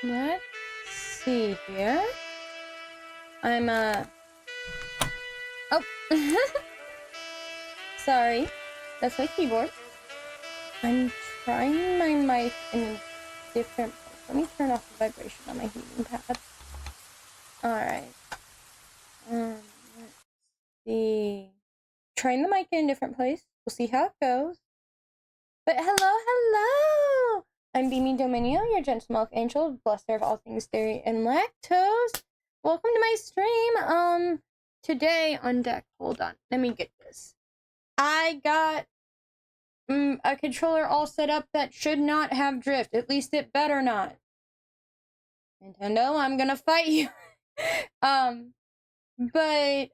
Let's see here. I'm, oh. Sorry. That's my keyboard. I'm trying my mic in a different place. Let me turn off the vibration on my heating pad. Alright. Let's see. Trying the mic in a different place. We'll see how it goes. But hello! I'm Beaming Dominio, your gentle milk angel, blesser of all things dairy and lactose. Welcome to my stream. Today on deck, hold on, let me get this. I got a controller all set up that should not have drift. At least it better not. Nintendo, I'm gonna fight you. And the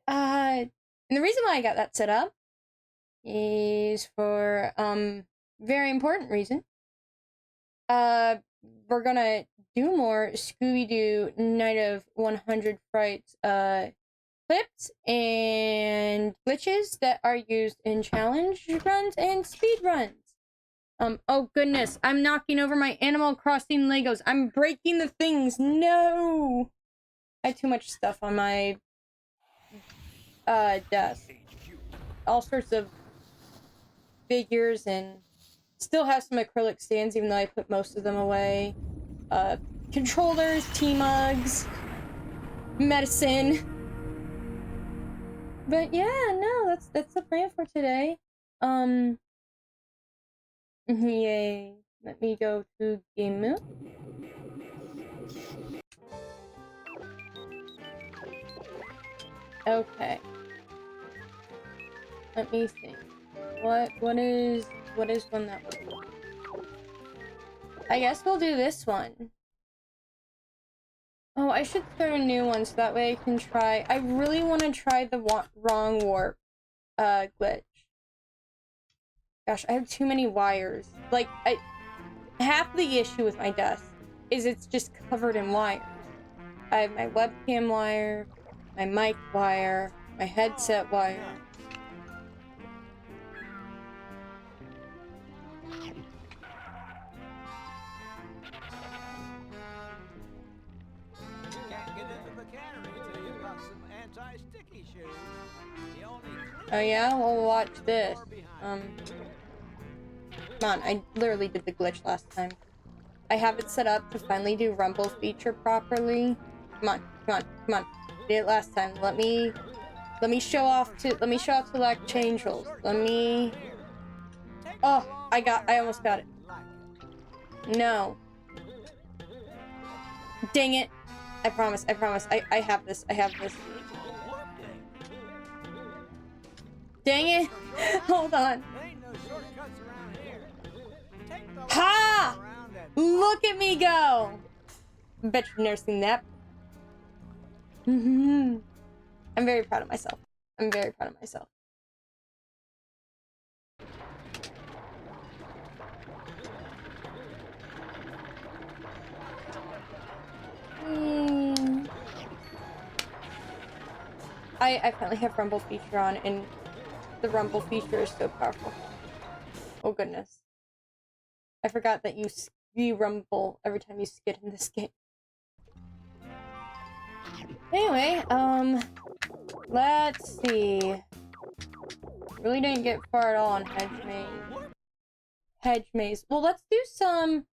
reason why I got that set up is for, very important reason. We're gonna do more Scooby-Doo Night of 100 Frights, clips and glitches that are used in challenge runs and speed runs. Oh goodness, I'm knocking over my Animal Crossing Legos. I'm breaking the things. No! I have too much stuff on my, desk. All sorts of figures and still have some acrylic stands, even though I put most of them away. Controllers, tea mugs, medicine. But yeah, no, that's the plan for today. Yay. Let me go to game mode. Okay. Let me think. What is one that would work? I guess we'll do this one. Oh, I should start a new one so that way I can try. I really want to try the wrong warp glitch. Gosh, I have too many wires. Like, half the issue with my desk is it's just covered in wires. I have my webcam wire, my mic wire, my headset wire. Oh yeah? We'll watch this. Come on, I literally did the glitch last time. I have it set up to finally do rumble feature properly. Come on, come on, come on. Did it last time. Let me show off to like change rolls. Let me. Oh, I almost got it. No. Dang it. I promise. I have this. Dang it. Hold on. Ha! Look at me go! Bet you've never seen that. I'm very proud of myself. I finally have Rumble feature on, and the Rumble feature is so powerful. Oh goodness. I forgot that you rumble every time you skid in this game. Anyway, let's see. Really didn't get far at all on Hedge Maze. Well, let's do some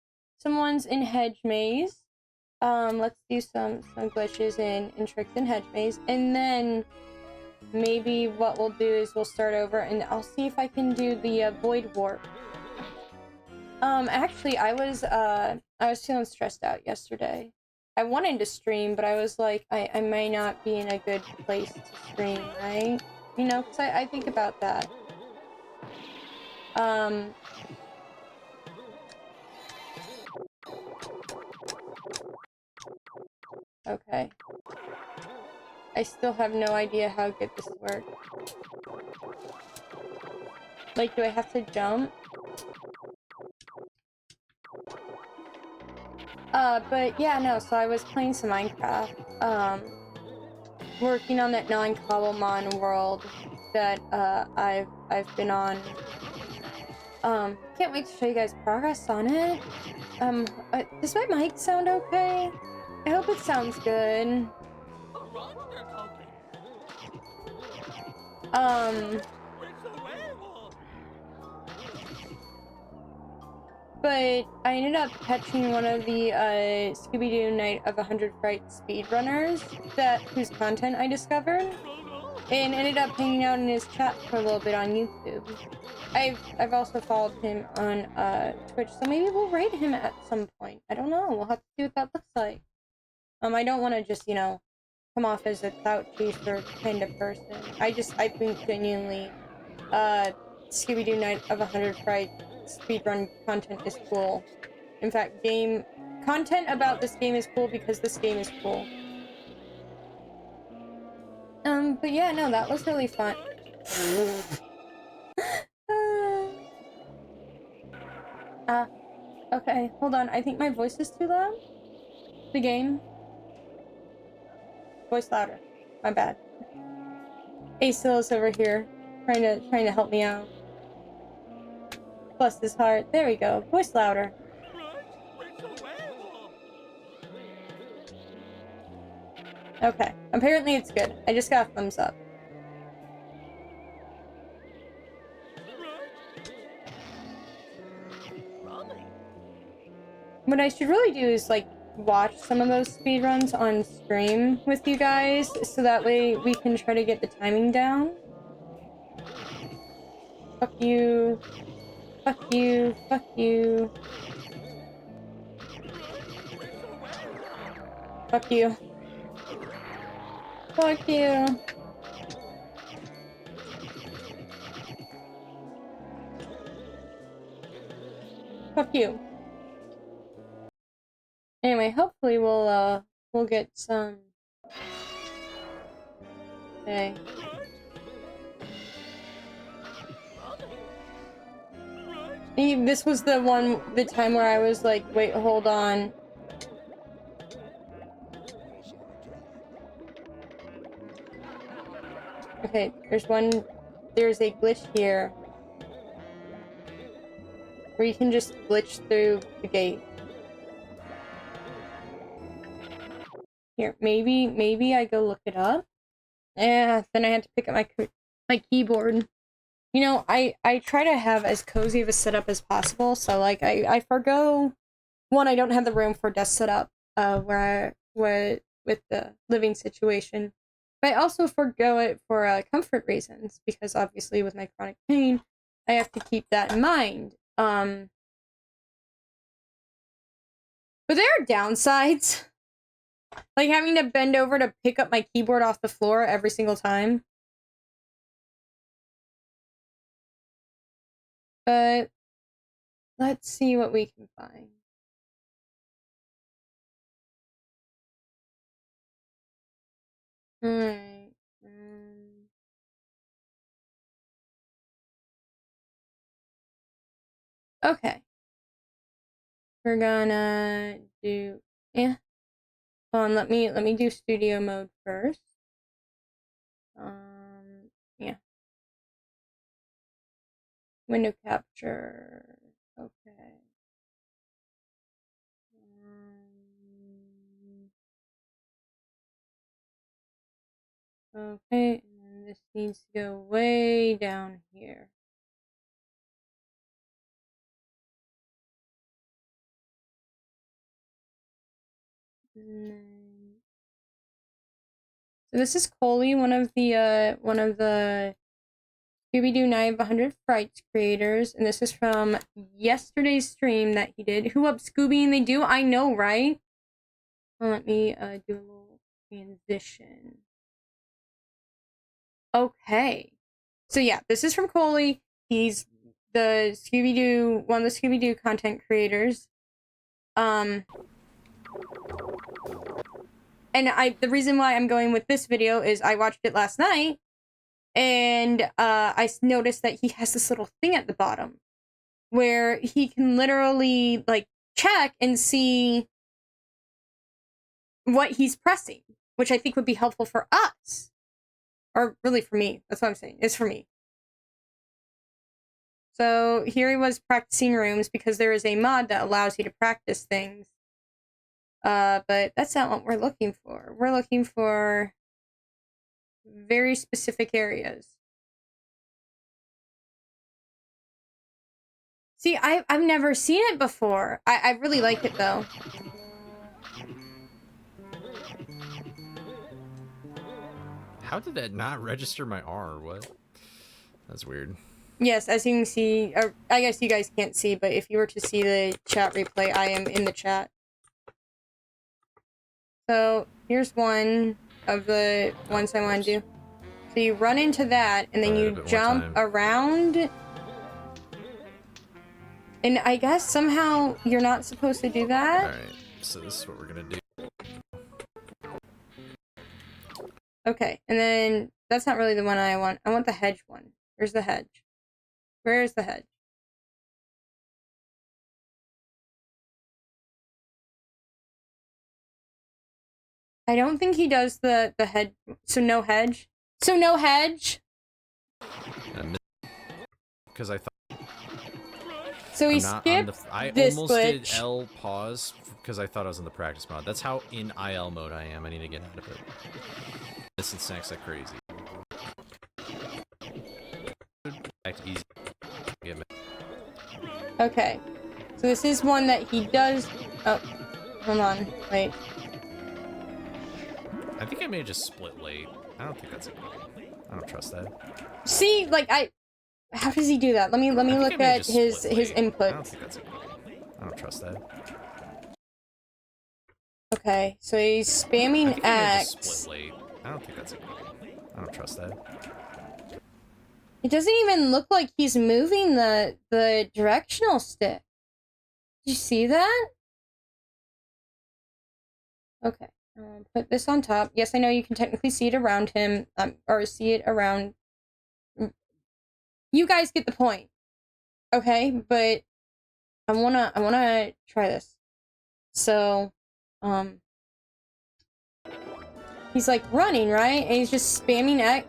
ones in Hedge Maze. Let's do some glitches and tricks in Hedge Maze, and then maybe what we'll do is we'll start over, and I'll see if I can do the Void Warp. Actually, I was feeling stressed out yesterday. I wanted to stream, but I was like, I may not be in a good place to stream, right? You know, because I think about that. Okay. I still have no idea how good this works. Like, do I have to jump? But yeah, no, so I was playing some Minecraft, working on that non-Cobblemon world that, I've been on Can't wait to show you guys progress on it. Does my mic sound okay? I hope it sounds good. But I ended up catching one of the Scooby-Doo Night of 100 Frights speedrunners whose content I discovered, and ended up hanging out in his chat for a little bit on YouTube. I've also followed him on Twitch, so maybe we'll raid him at some point. I don't know. We'll have to see what that looks like. I don't want to just, you know, come off as a clout chaser kind of person. I think genuinely, Scooby-Doo Night of 100 Frights speedrun content is cool. In fact, content about this game is cool because this game is cool. But yeah, no, that was really fun. Okay, hold on. I think my voice is too loud. The game. Voice louder. My bad. Acilis over here, trying to help me out. Bless his heart. There we go. Voice louder. Okay. Apparently it's good. I just got a thumbs up. What I should really do is, like, watch some of those speedruns on stream with you guys, so that way we can try to get the timing down. Fuck you. Fuck you. Fuck you. Fuck you. Fuck you. Fuck you. Anyway, hopefully we'll get some. Okay. This was the time where I was like, wait, hold on. Okay, there's a glitch here. Where you can just glitch through the gate. Here, maybe I go look it up. Then I had to pick up my keyboard. You know, I try to have as cozy of a setup as possible, so like I forgo one, I don't have the room for desk setup with the living situation. But I also forgo it for comfort reasons, because obviously with my chronic pain, I have to keep that in mind. But there are downsides. Like having to bend over to pick up my keyboard off the floor every single time. But let's see what we can find. Alright. Okay. We're gonna do hold on, let me do studio mode first. Yeah. Window capture. Okay. Okay, and this needs to go way down here. So this is Coley, one of the Scooby-Doo Night of 100 Frights creators, and this is from yesterday's stream that he did. Who up, Scooby and they do? I know, right? Well, let me do a little transition. Okay. So yeah, this is from Coley. He's the Scooby-Doo, one of the Scooby-Doo content creators. And the reason why I'm going with this video is I watched it last night, and I noticed that he has this little thing at the bottom where he can literally like check and see what he's pressing, which I think would be helpful for us, or really for me. That's what I'm saying. It's for me. So here he was practicing rooms because there is a mod that allows you to practice things. But that's not what we're looking for. We're looking for very specific areas. See, I've never seen it before. I really like it though. How did that not register my R? What? That's weird. Yes, as you can see, or I guess you guys can't see, but if you were to see the chat replay, I am in the chat. So here's one of the ones I want to do. So you run into that, and then you jump around. And I guess somehow you're not supposed to do that. Alright, so this is what we're gonna do. Okay, and then that's not really the one I want. I want the hedge one. Where's the hedge? Where is the hedge? I don't think he does the hedge. So no hedge? So no hedge? Because I thought... So he skipped this almost glitch. did L pause because I thought I was in the practice mode. That's how in IL mode I am. I need to get out of it. Missing snacks like crazy. Back to easy. Okay. So this is one that he does... Oh, hold on. Wait. I think I may have just split late. I don't think that's it. I don't trust that. See, like, how does he do that? Let me look at his input. I don't think that's it. I don't trust that. Okay, so he's spamming X. Split late. I don't think that's it. I don't trust that. It doesn't even look like he's moving the directional stick. Did you see that? Okay, put this on top. Yes, I know you can technically see it around him, or see it around. You guys get the point, okay? But I wanna try this. So, he's like running, right? And he's just spamming X.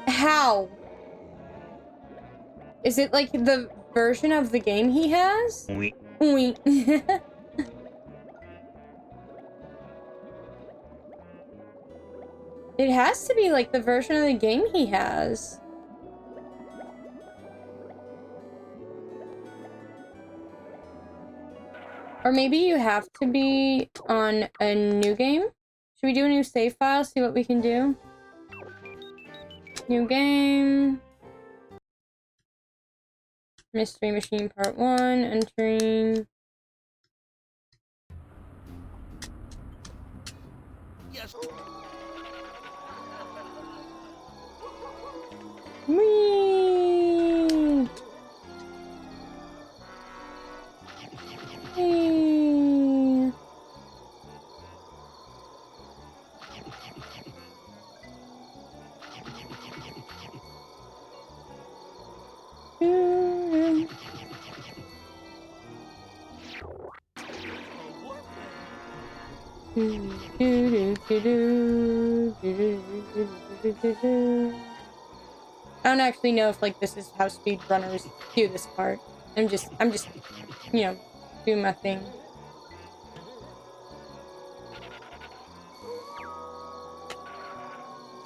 How? Is it like the version of the game he has? Oui. Oui. It has to be like the version of the game he has. Or maybe you have to be on a new game? Should we do a new save file, see what we can do? New game. Mystery Machine Part 1, entering. Yes. Whee! Whee! I don't actually know if like this is how speedrunners do this part. I'm just, you know, doing my thing.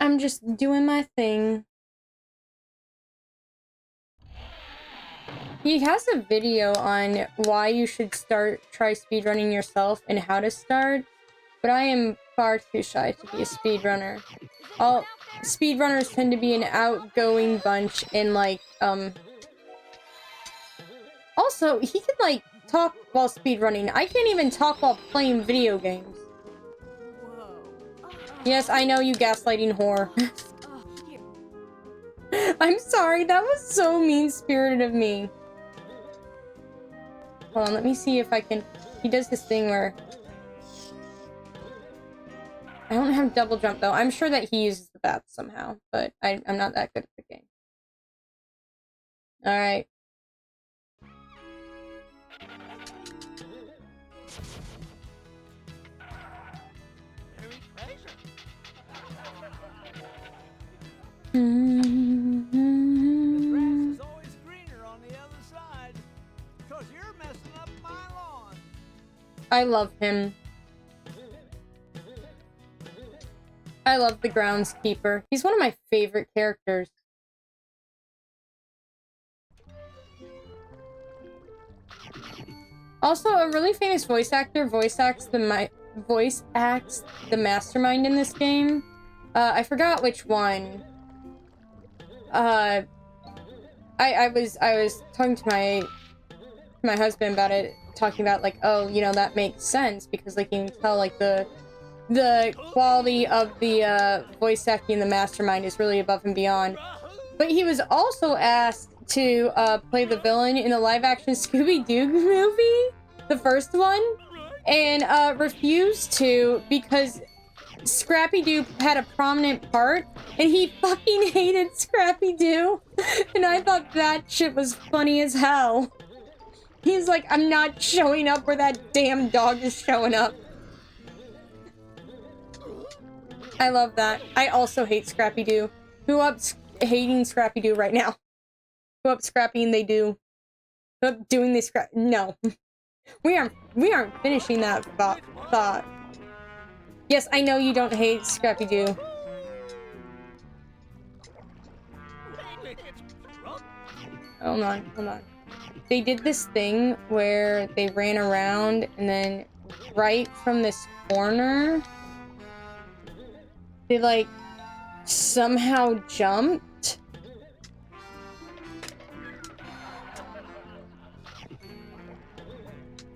I'm just doing my thing. He has a video on why you should try speedrunning yourself and how to start, but I am far too shy to be a speedrunner. All speedrunners tend to be an outgoing bunch and like, also, he can like talk while speedrunning. I can't even talk while playing video games. Yes, I know, you gaslighting whore. I'm sorry, that was so mean-spirited of me. Hold on, let me see if I can... He does this thing where... I don't have double jump, though. I'm sure that he uses the bath somehow, but I'm not that good at the game. Alright. I love him. I love the groundskeeper. He's one of my favorite characters. Also, a really famous voice actor voice acts the mastermind in this game. I forgot which one. I was talking to my husband about it, talking about like, oh, you know, that makes sense because like you can tell like the quality of the voice acting in the mastermind is really above and beyond. But he was also asked to play the villain in the live-action Scooby-Doo movie, the first one, and refused to because Scrappy-Doo had a prominent part, and he fucking hated Scrappy-Doo, and I thought that shit was funny as hell. He's like, I'm not showing up where that damn dog is showing up. I love that. I also hate Scrappy-Doo. Who up's hating Scrappy-Doo right now? Who up scrapping they do? Who up doing this scrap? No. We aren't finishing that thought. Yes, I know you don't hate Scrappy-Doo. Hold on. They did this thing where they ran around and then right from this corner, they like somehow jumped.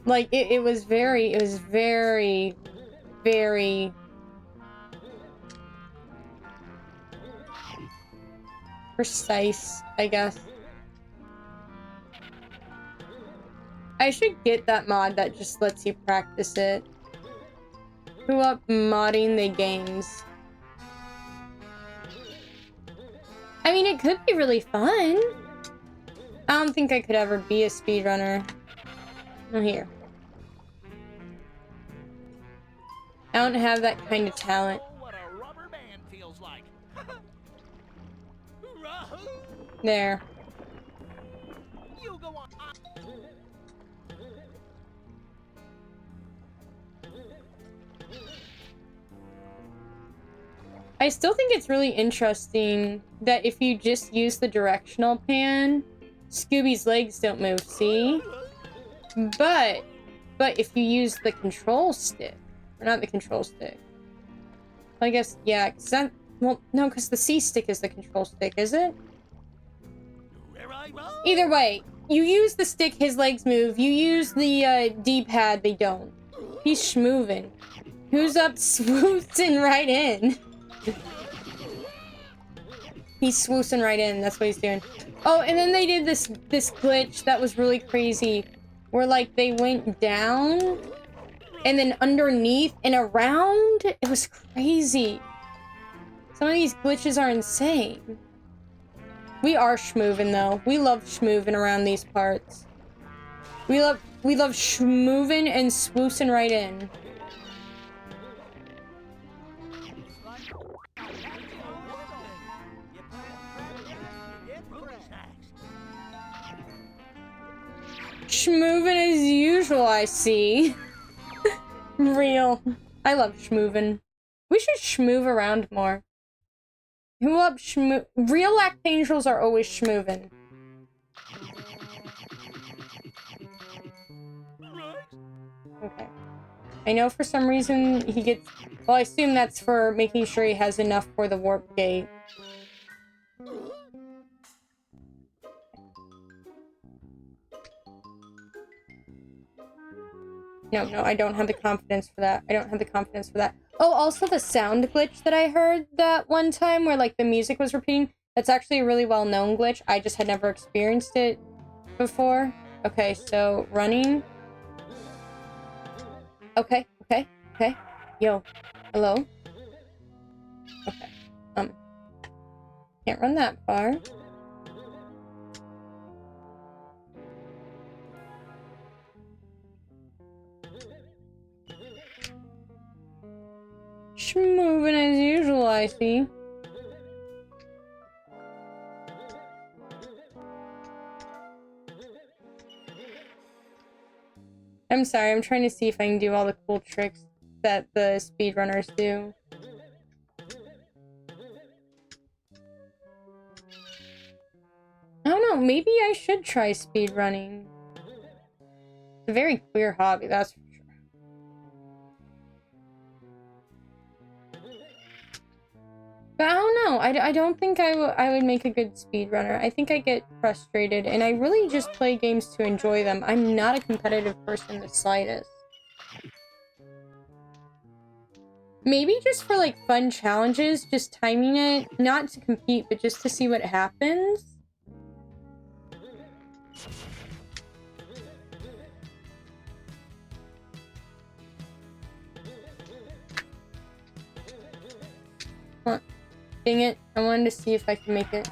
Like it was very precise, I guess. I should get that mod that just lets you practice it. Who up modding the games? I mean, it could be really fun. I don't think I could ever be a speedrunner. Oh, here. I don't have that kind of talent. There. I still think it's really interesting that if you just use the directional pan, Scooby's legs don't move, see? But if you use the control stick, or not the control stick, I guess, yeah, cause that, well, no, because the C stick is the control stick, is it? Either way, you use the stick, his legs move. You use the D-pad, they don't. He's schmoovin'. Who's up swoosing right in? He's swoosing right in, that's what he's doing. Oh, and then they did this glitch that was really crazy. Where, like, they went down, and then underneath and around. It was crazy. Some of these glitches are insane. We are schmoovin', though. We love schmoovin' around these parts. We love schmoovin' and swoosing right in. Schmoovin' as usual, I see. Real. I love schmoovin'. We should schmoove around more. Who up schmoo- Real Angels are always schmoovin'. Okay. I know for some reason he gets... Well, I assume that's for making sure he has enough for the warp gate. No, I don't have the confidence for that. Oh, also the sound glitch that I heard that one time where, like, the music was repeating. That's actually a really well-known glitch. I just had never experienced it before. Okay, so running. Okay. Yo. Hello? Okay. Can't run that far. Schmoovin' as usual, I see. I'm sorry, I'm trying to see if I can do all the cool tricks that the speedrunners do. I don't know, maybe I should try speedrunning. It's a very queer hobby, that's for sure. But I don't know, I don't think I would make a good speedrunner. I think I get frustrated, and I really just play games to enjoy them. I'm not a competitive person in the slightest. Maybe just for, like, fun challenges, just timing it, not to compete, but just to see what happens. Huh. Dang it, I wanted to see if I can make it.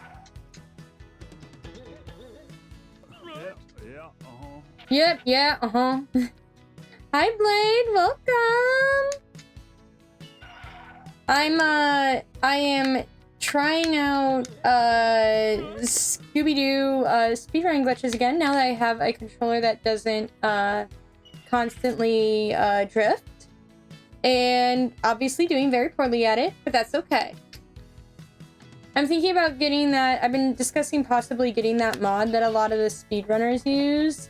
Yep, yeah, Hi, Blade, welcome! I am trying out, Scooby-Doo, Speedrun Glitches again, now that I have a controller that doesn't, constantly, drift. And obviously doing very poorly at it, but that's okay. I'm thinking about getting that, I've been discussing possibly getting that mod that a lot of the speedrunners use,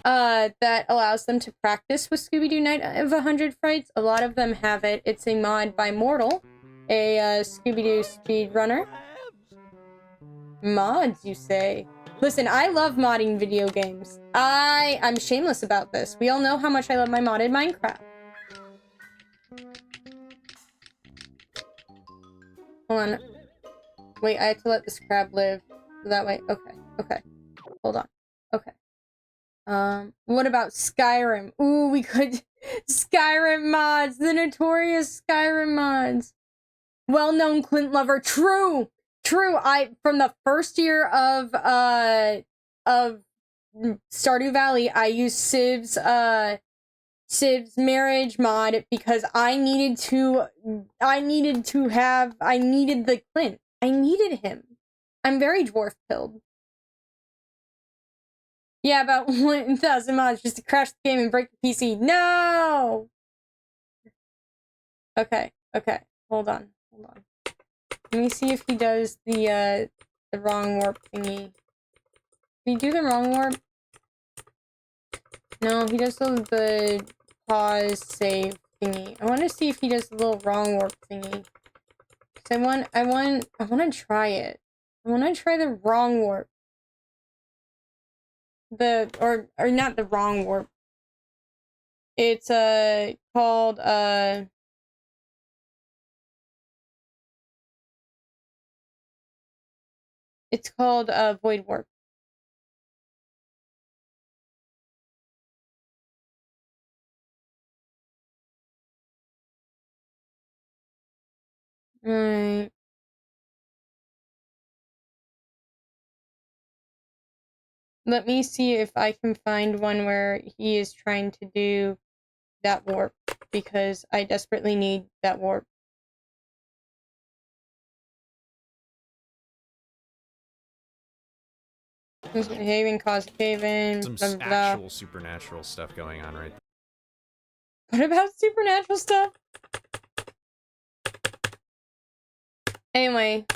that allows them to practice with Scooby-Doo Night of 100 Frights. A lot of them have it. It's a mod by Mortal, a Scooby-Doo speedrunner. Mods, you say? Listen, I love modding video games. I'm shameless about this. We all know how much I love my modded Minecraft. Hold on. Wait, I have to let this crab live. That way. Okay, okay. Hold on. Okay. What about Skyrim? Ooh, we could... Skyrim mods! The notorious Skyrim mods! Well-known Clint lover. True! True! From the first year of Stardew Valley, I used Civ's marriage mod because I needed the Clint. I needed him. I'm very dwarf pilled. Yeah, about 1,000 mods just to crash the game and break the PC. No! Okay, okay. Hold on. Let me see if he does the wrong warp thingy. Did he do the wrong warp? No, he does the pause save thingy. I want to see if he does the little wrong warp thingy. Cause I want to try it. I want to try the wrong warp. Or not the wrong warp. It's called void warp. Alright. Let me see if I can find one where he is trying to do that warp, because I desperately need that warp. Haven, cause Haven, Some blah, blah, blah. actual supernatural stuff going on right there. What about supernatural stuff? Anyway.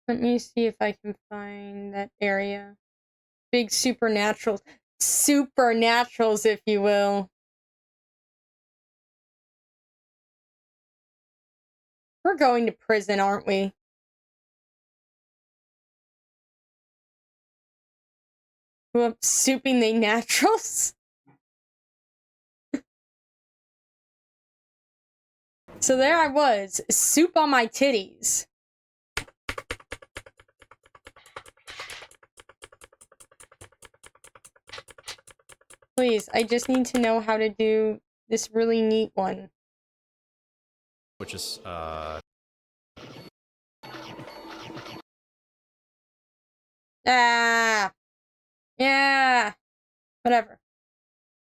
Let me see if I can find that area. Big supernaturals. Supernaturals, if you will. We're going to prison, aren't we? Whoops, souping the naturals? So there I was, soup on my titties. Please, I just need to know how to do this really neat one. Which is, Ah! Yeah! Whatever.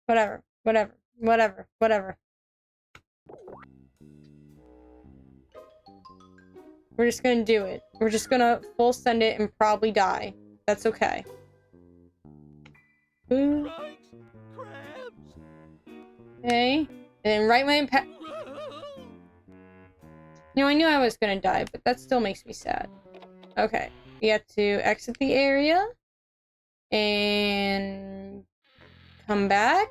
Whatever. Whatever. Whatever. Whatever. We're just gonna do it. We're just gonna full send it and probably die. That's okay. Ooh. Okay. And right my impact. You know, I knew I was gonna die, but that still makes me sad. Okay. We have to exit the area. And come back.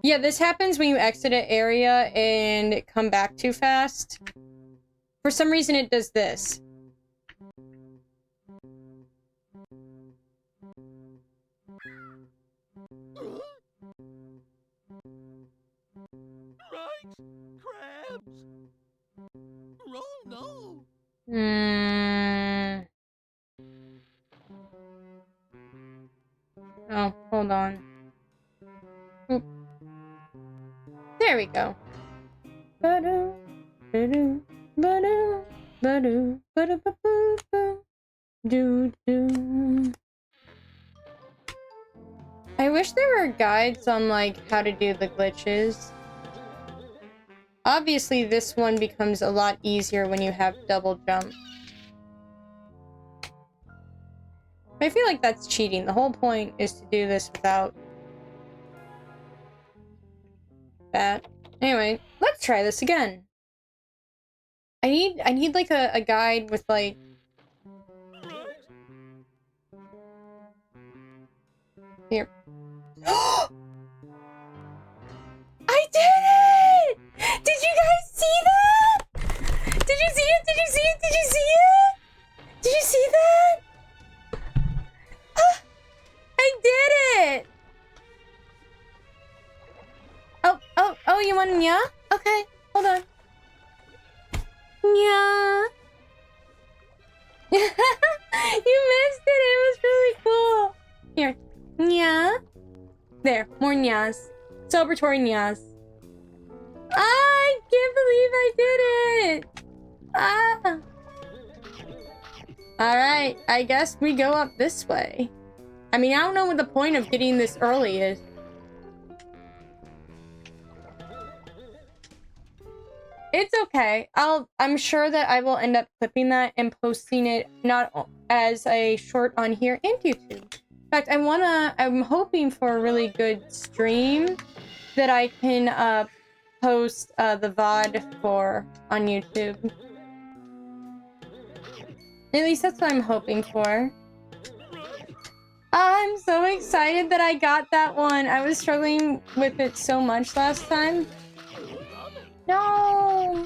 Yeah, this happens when you exit an area and come back too fast. For some reason, it does this. Crabs! Oh no! Oh, hold on. Oop. There we go. Ba-do, ba-do, ba-do, ba-do, ba-do-ba-boo-boo. Do-do. I wish there were guides on, like, how to do the glitches. Obviously, this one becomes a lot easier when you have double jump. I feel like that's cheating. The whole point is to do this without that. Anyway, let's try this again. I need like a guide with like here. I did it! Did you guys see that? Did you see it? Did you see it? Did you see it? Did you see that? I did it! Oh, you want nya? Okay, hold on. Nya. You missed it, it was really cool. Here, nya. There, more nyas. Celebratory nyas. I can't believe I did it! Ah. Alright, I guess we go up this way. I mean, I don't know what the point of getting this early is. It's okay. I'm sure that I will end up clipping that and posting it not as a short on here and YouTube. In fact, I'm hoping for a really good stream that I can post the VOD for on YouTube. At least that's what I'm hoping for. I'm so excited that I got that one. I was struggling with it so much last time. No!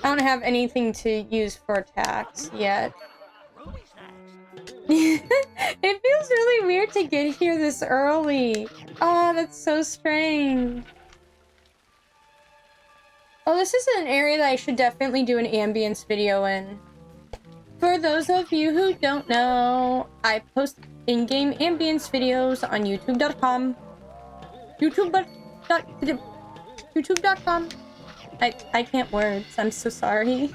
I don't have anything to use for attacks yet. It feels really weird to get here this early. Oh, that's so strange. Oh, this is an area that I should definitely do an ambience video in. For those of you who don't know, I post in-game ambience videos on youtube.com. YouTube.com. I can't words. I'm so sorry.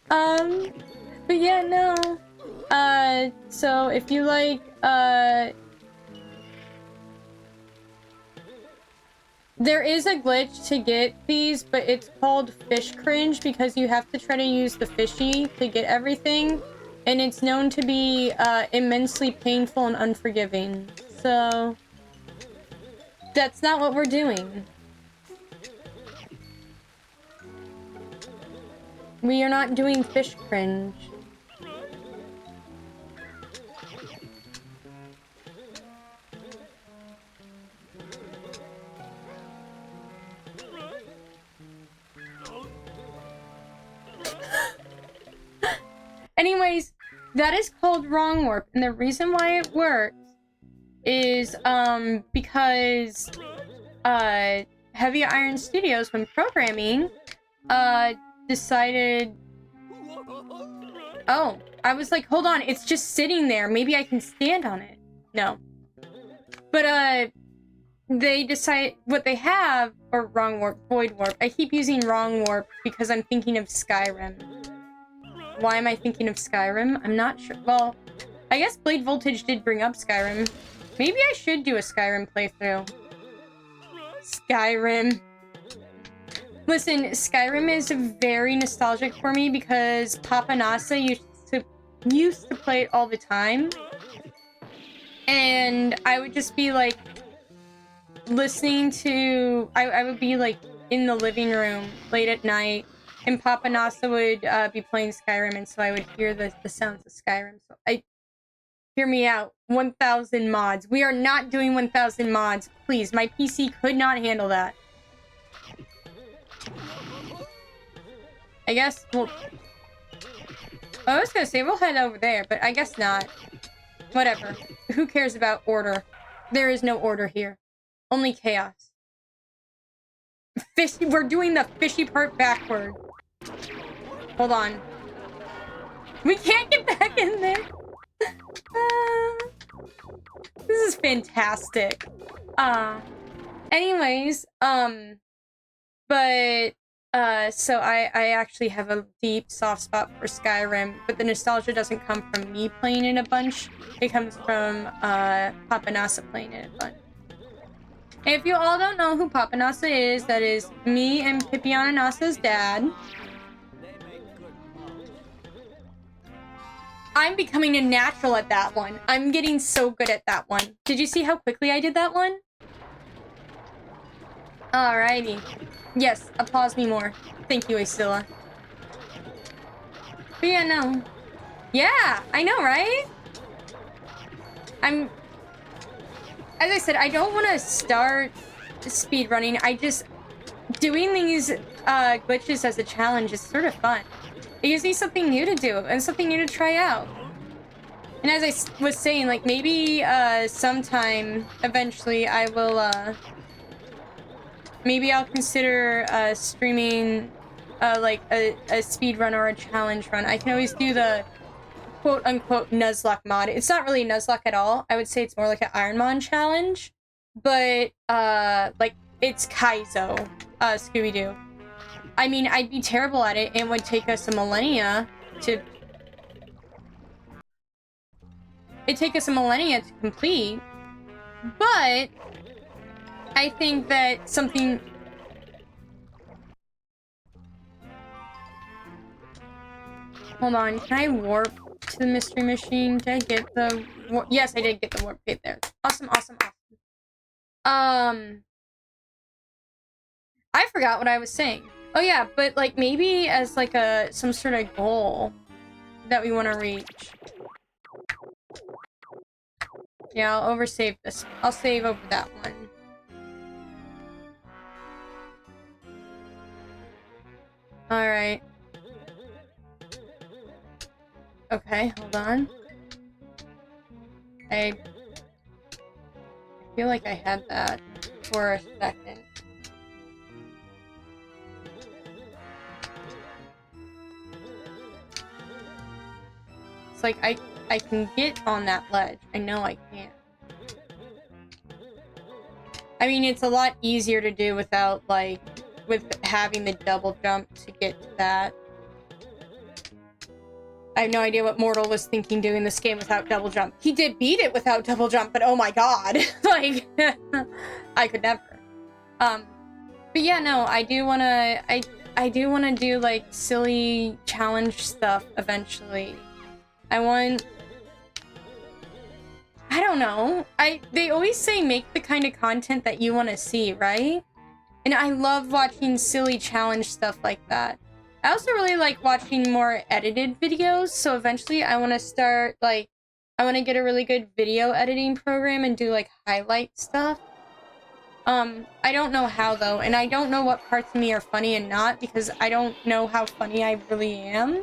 But yeah, no. So if you like, there is a glitch to get these, but it's called fish cringe because you have to try to use the fishy to get everything, and it's known to be immensely painful and unforgiving. So that's not what we're doing. We are not doing fish cringe. Anyways, that is called wrong warp, and the reason why it works is because Heavy Iron Studios, when programming, decided... Oh, I was like, hold on, it's just sitting there. Maybe I can stand on it. No. But, they decide what they have, or wrong warp, void warp. I keep using wrong warp because I'm thinking of Skyrim. Why am I thinking of Skyrim? I'm not sure. Well, I guess Blade Voltage did bring up Skyrim. Maybe I should do a Skyrim playthrough. Skyrim. Listen, Skyrim is very nostalgic for me because Papa Nasa used to play it all the time. And I would just be like listening to I would be like in the living room late at night and Papa Nasa would be playing Skyrim, and so I would hear the sounds of Skyrim. So hear me out. 1,000 mods. We are not doing 1,000 mods. Please, my PC could not handle that. I guess, well, I was gonna say we'll head over there, but I guess not. Whatever. Who cares about order? There is no order here. Only chaos. Fishy. We're doing the fishy part backward. Hold on. We can't get back in there. This is fantastic. Anyways, but so I actually have a deep soft spot for Skyrim, but the nostalgia doesn't come from me playing it a bunch. It comes from Papa Nasa playing it a bunch. If you all don't know who Papa Nasa is, that is me and Pipiana Nasa's dad. I'm becoming a natural at that one. I'm getting so good at that one. Did you see how quickly I did that one? Alrighty. Yes, applause me more. Thank you, Asilla. But yeah, no. Yeah, I know, right? As I said, I don't want to start speedrunning. Doing these glitches as a challenge is sort of fun. It gives me something new to do and something new to try out. And as I was saying, like, maybe sometime eventually I will maybe I'll consider streaming like a speed run or a challenge run. I can always do the quote-unquote Nuzlocke mod. It's not really Nuzlocke at all. I would say it's more like an Ironmon challenge. But like, it's Kaizo Scooby-Doo. I mean, I'd be terrible at it. It would take us a millennia to... It'd take us a millennia to complete. But I think that something... Hold on, can I warp to the mystery machine? Did I get the... Yes, I did get the warp gate there. Awesome, awesome, awesome. I forgot what I was saying. Oh yeah, but like maybe as like some sort of goal that we want to reach. Yeah, I'll oversave this. I'll save over that one. Alright. Okay, hold on. I feel like I had that for a second. It's like I can get on that ledge. I know I can. I mean, it's a lot easier to do without, like, with having the double jump to get to that. I have no idea what Mortal was thinking doing this game without double jump. He did beat it without double jump, but oh my god. Like, I could never. But yeah, no, I do wanna, I do wanna do, like, silly challenge stuff eventually. I don't know. They always say make the kind of content that you want to see, right? And I love watching silly challenge stuff like that. I also really like watching more edited videos, so eventually I want to start, like, I want to get a really good video editing program and do, like, highlight stuff. I don't know how, though, and I don't know what parts of me are funny and not, because I don't know how funny I really am.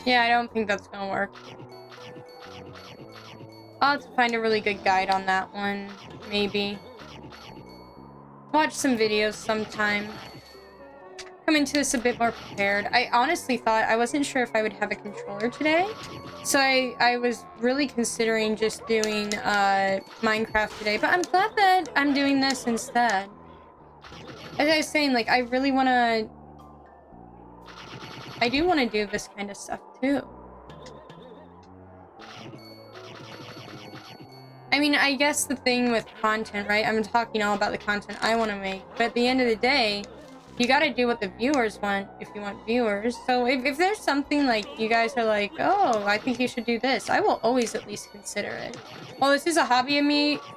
Yeah, I don't think that's gonna work. I'll have to find a really good guide on that one, maybe. Watch some videos sometime. come into this a bit more prepared. I honestly thought, I wasn't sure if I would have a controller today. So I was really considering just doing Minecraft today. But I'm glad that I'm doing this instead. As I was saying, like, I really want to... I do want to do this kind of stuff too. I mean, I guess the thing with content, right? I'm talking all about the content I want to make. But at the end of the day, you gotta do what the viewers want if you want viewers. So if there's something like you guys are like, oh, I think you should do this, I will always at least consider it. Well, this is a hobby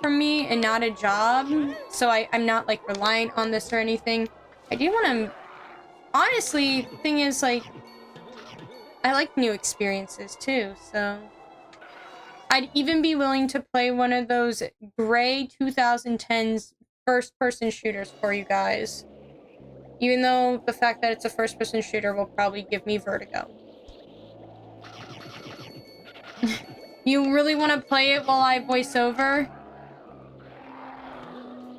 from me and not a job. So I'm not like reliant on this or anything. I do want to... Honestly, the thing is, like, I like new experiences too, so... I'd even be willing to play one of those gray 2010s first-person shooters for you guys. Even though the fact that it's a first-person shooter will probably give me vertigo. You really want to play it while I voice over?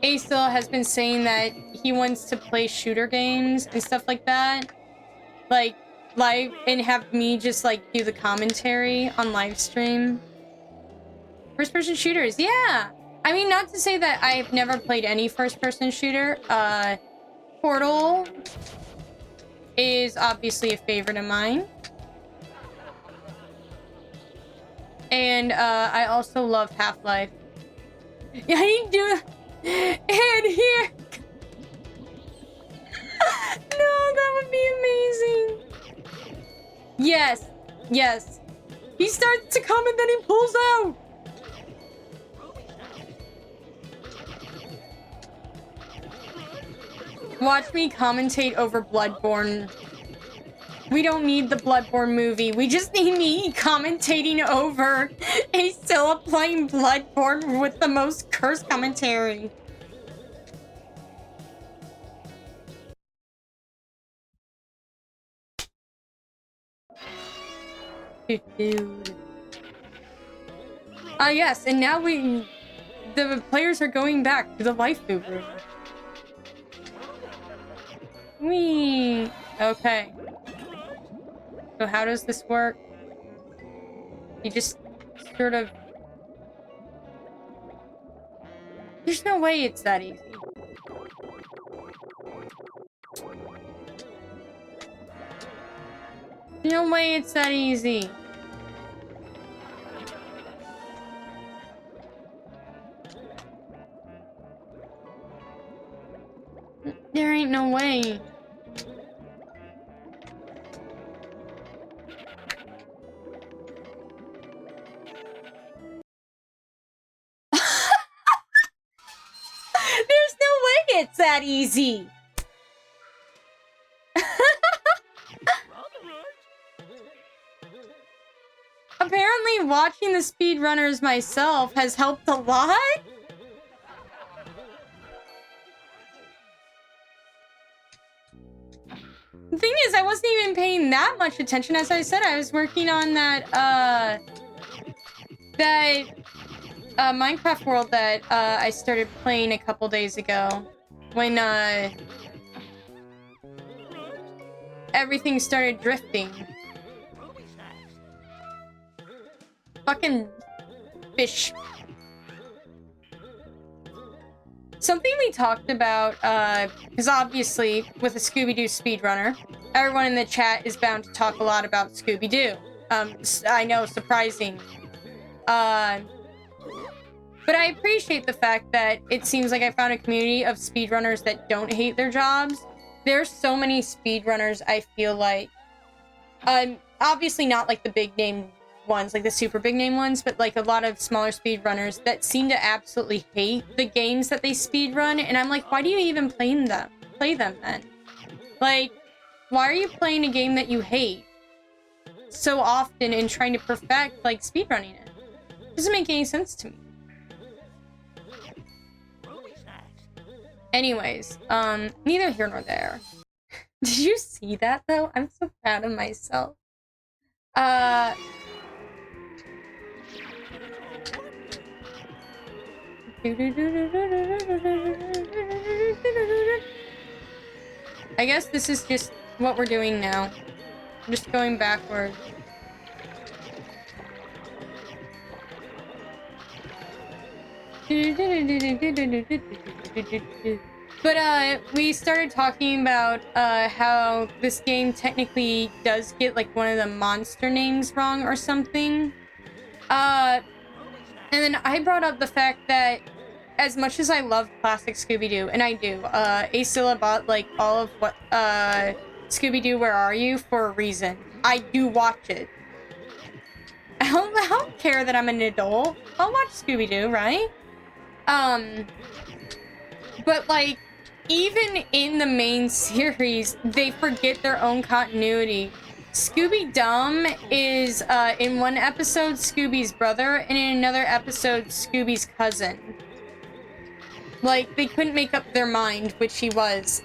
Acel has been saying that he wants to play shooter games and stuff like that. Like, live, and have me just, like, do the commentary on live stream. First-person shooters, yeah! I mean, not to say that I've never played any first-person shooter. Portal is obviously a favorite of mine. And, I also love Half-Life. Yeah, I didn't do it. And here. No, that would be amazing. Yes, yes. He starts to come and then he pulls out. Watch me commentate over Bloodborne. We don't need the Bloodborne movie. We just need me commentating over Acela playing Bloodborne with the most cursed commentary. Dude. Yes, and now the players are going back to the waifu room. Whee! Okay. So how does this work? You just sort of... There's no way it's that easy. No way it's that easy. There ain't no way. There's no way it's that easy. Apparently, watching the speedrunners myself has helped a lot. The thing is, I wasn't even paying that much attention. As I said, I was working on that, Minecraft world that, I started playing a couple days ago. When, everything started drifting. Fucking fish. Something we talked about, because obviously, with a Scooby-Doo speedrunner, everyone in the chat is bound to talk a lot about Scooby-Doo. I know, surprising. But I appreciate the fact that it seems like I found a community of speedrunners that don't hate their jobs. There's so many speedrunners, I feel like, obviously not like the big name ones, like the super big name ones, but like a lot of smaller speedrunners that seem to absolutely hate the games that they speedrun, and I'm like, why do you even play them then? Like, why are you playing a game that you hate so often and trying to perfect, like, speedrunning it? Doesn't make any sense to me. Anyways, neither here nor there. Did you see that, though? I'm so proud of myself. I I guess this is just what we're doing now. I'm just going backward. But, we started talking about, how this game technically does get, like, one of the monster names wrong or something. And then I brought up the fact that as much as I love classic Scooby-Doo, and I do, Asilla bought, like, all of what, Scooby-Doo, Where Are You? For a reason. I do watch it. I don't care that I'm an adult. I'll watch Scooby-Doo, right? But, like, even in the main series, they forget their own continuity. Scooby-Dum is, in one episode, Scooby's brother, and in another episode, Scooby's cousin. Like, they couldn't make up their mind which he was.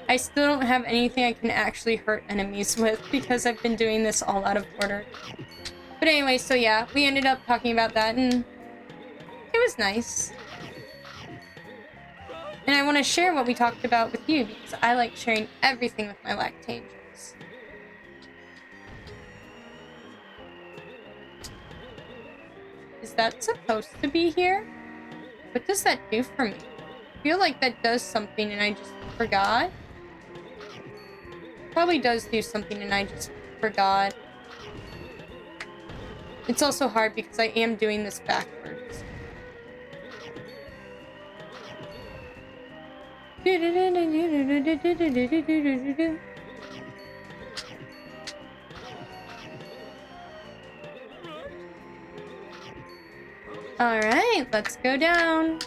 I still don't have anything I can actually hurt enemies with because I've been doing this all out of order. But anyway, so yeah, we ended up talking about that and it was nice. And I want to share what we talked about with you because I like sharing everything with my lactangels. Is that supposed to be here? What does that do for me? I feel like that does something and I just forgot. Probably does do something and I just forgot. It's also hard because I am doing this backwards. Alright, let's go down.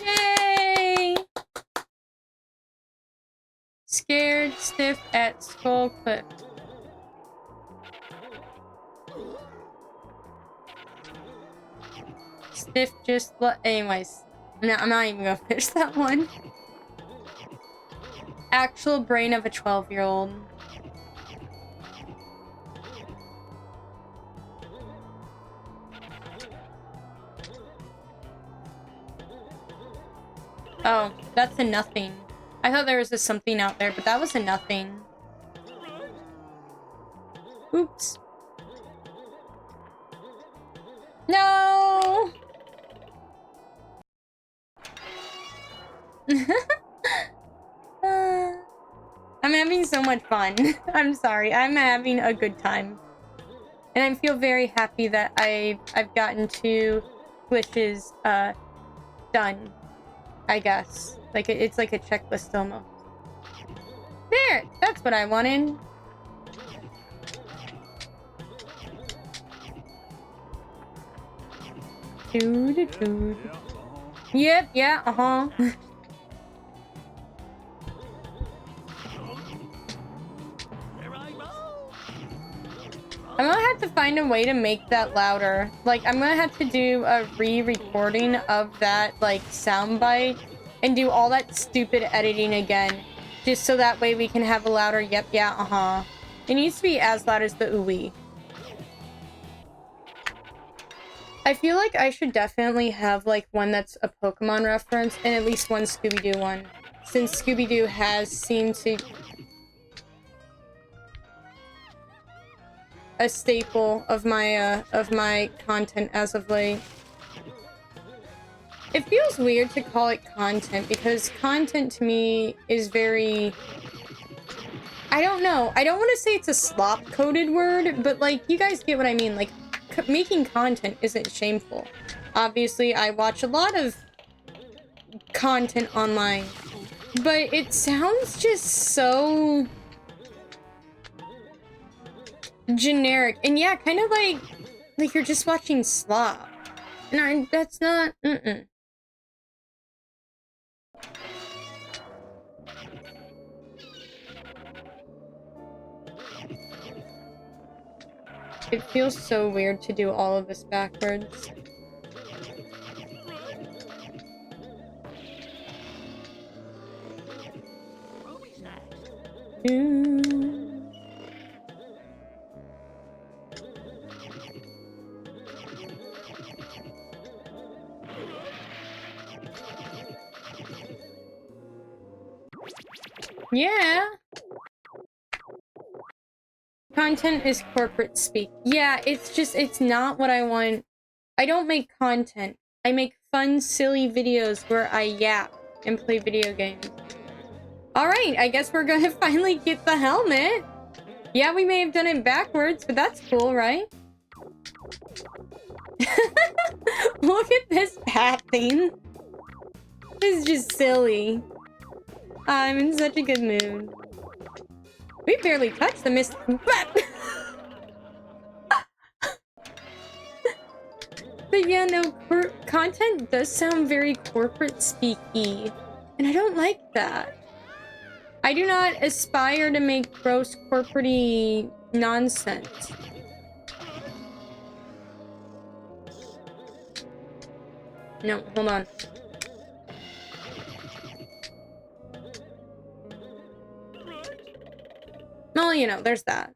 Yay! Scared stiff at Skull Cliff. Stiff just anyways. No, I'm not even gonna finish that one. Actual brain of a 12-year-old. Oh, that's a nothing. I thought there was a something out there, but that was a nothing. Oops. No! I'm having so much fun. I'm sorry. I'm having a good time. And I feel very happy that I've gotten 2 glitches done. I guess. Like it's like a checklist almost. There! That's what I wanted. Yep, yeah, uh-huh. I'm gonna have to find a way to make that louder. Like, I'm gonna have to do a re-recording of that, like, soundbite and do all that stupid editing again. Just so that way we can have a louder yep, yeah, uh-huh. It needs to be as loud as the ooh-wee. I feel like I should definitely have, like, one that's a Pokemon reference and at least one Scooby-Doo one. Since Scooby-Doo has seemed to... a staple of my content as of late. It feels weird to call it content because content to me is very... I don't know. I don't want to say it's a slop-coded word, but, like, you guys get what I mean. Like, making content isn't shameful. Obviously, I watch a lot of content online, but it sounds just so... generic. And yeah, kind of like you're just watching slop. And that's not... It feels so weird to do all of this backwards. Ruby's next. Yeah. Content is corporate speak. Yeah, it's not what I want. I don't make content. I make fun, silly videos where I yap and play video games. Alright, I guess we're gonna finally get the helmet. Yeah, we may have done it backwards, but that's cool, right? Look at this hat thing. This is just silly. I'm in such a good mood. We barely touched the mist. But yeah, no, content does sound very corporate speaky. And I don't like that. I do not aspire to make gross corporate-y nonsense. No, hold on. Well, you know, there's that.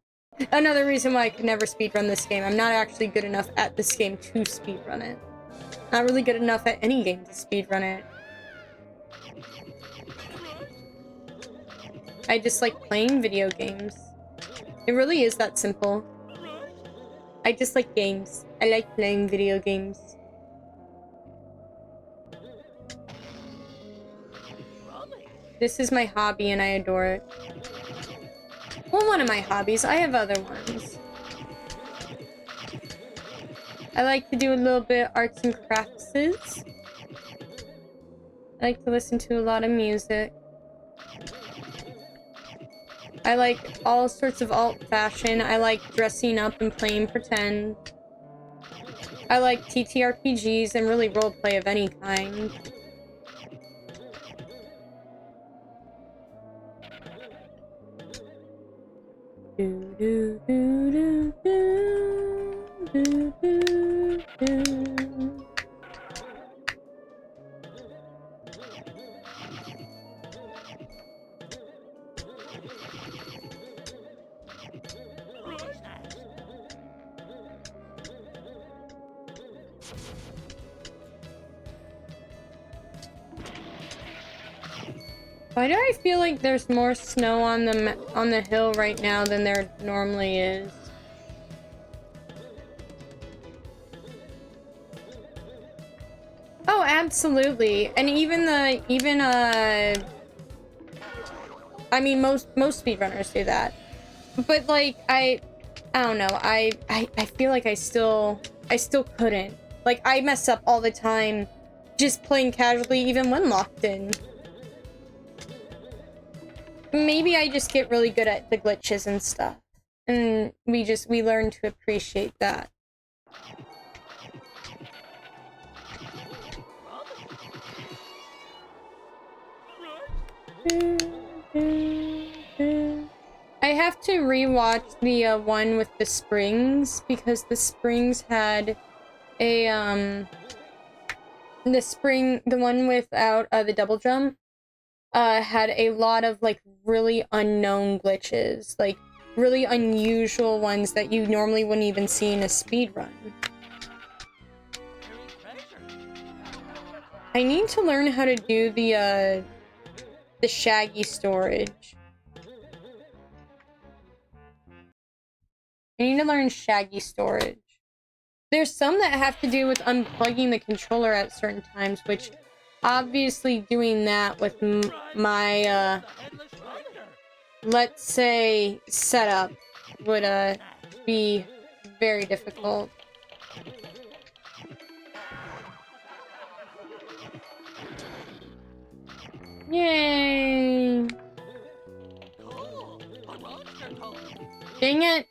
Another reason why I could never speedrun this game. I'm not actually good enough at this game to speedrun it. Not really good enough at any game to speedrun it. I just like playing video games. It really is that simple. I just like games. I like playing video games. This is my hobby and I adore it. Well, one of my hobbies. I have other ones. I like to do a little bit of arts and crafts. I like to listen to a lot of music. I like all sorts of alt fashion. I like dressing up and playing pretend. I like TTRPGs and really roleplay of any kind. Do, do, do, do, do, do, do, do. Why do I feel like there's more snow on the hill right now than there normally is? Oh, absolutely. And I mean most speedrunners do that. But like I don't know. I feel like I still couldn't. Like I mess up all the time just playing casually even when locked in. Maybe I just get really good at the glitches and stuff. And we learn to appreciate that. I have to rewatch the one with the springs because the springs had a the one without the double jump had a lot of like really unknown glitches, like really unusual ones that you normally wouldn't even see in a speedrun. I need to learn how to do the shaggy storage. I need to learn shaggy storage. There's some that have to do with unplugging the controller at certain times, which obviously doing that with my let's say setup would be very difficult. Yay! Dang it!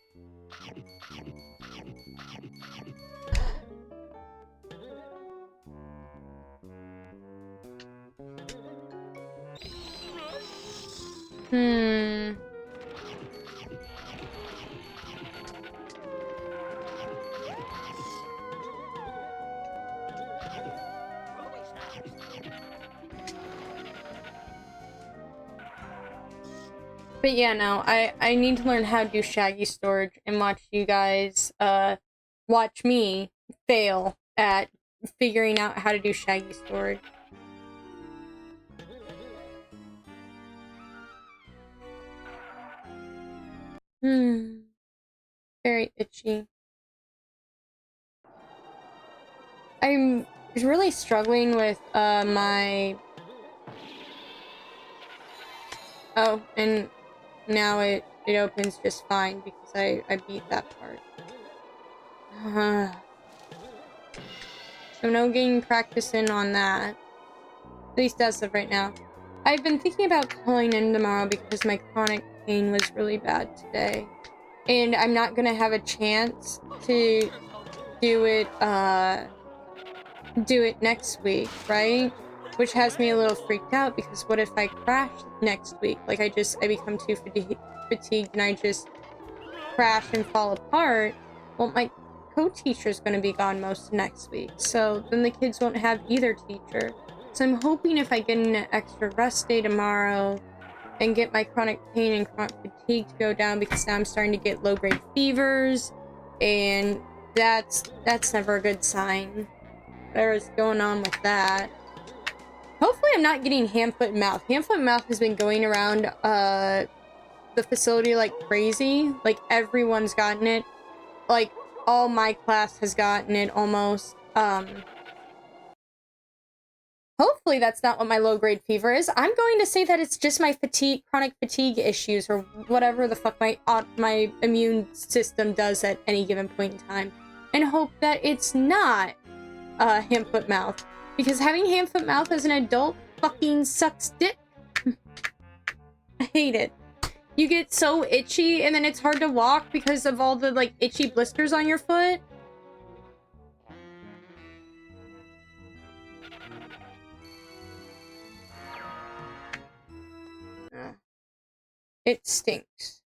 But yeah, no, I need to learn how to do shaggy storage and watch you guys, watch me fail at figuring out how to do shaggy storage. Very itchy. I'm really struggling with, my... Oh, and now it opens just fine because I beat that part. So no getting practice in on that. At least as of right now. I've been thinking about calling in tomorrow because my chronic pain was really bad today. And I'm not gonna have a chance to do it next week, right? Which has me a little freaked out because what if I crash next week? Like I become too fatigued and I just crash and fall apart. Well, my co-teacher's gonna be gone most of next week, so then the kids won't have either teacher. So I'm hoping if I get an extra rest day tomorrow and get my chronic pain and chronic fatigue to go down, because now I'm starting to get low-grade fevers, and that's never a good sign. Whatever's going on with that. Hopefully I'm not getting hand, foot, and mouth. Hand, foot, and mouth has been going around the facility like crazy. Like everyone's gotten it. Like all my class has gotten it almost. Hopefully that's not what my low-grade fever is. I'm going to say that it's just my chronic fatigue issues, or whatever the fuck my immune system does at any given point in time, and hope that it's not hand, foot, mouth. Because having hand, foot, mouth as an adult fucking sucks dick. I hate it. You get so itchy, and then it's hard to walk because of all the, like, itchy blisters on your foot. It stinks.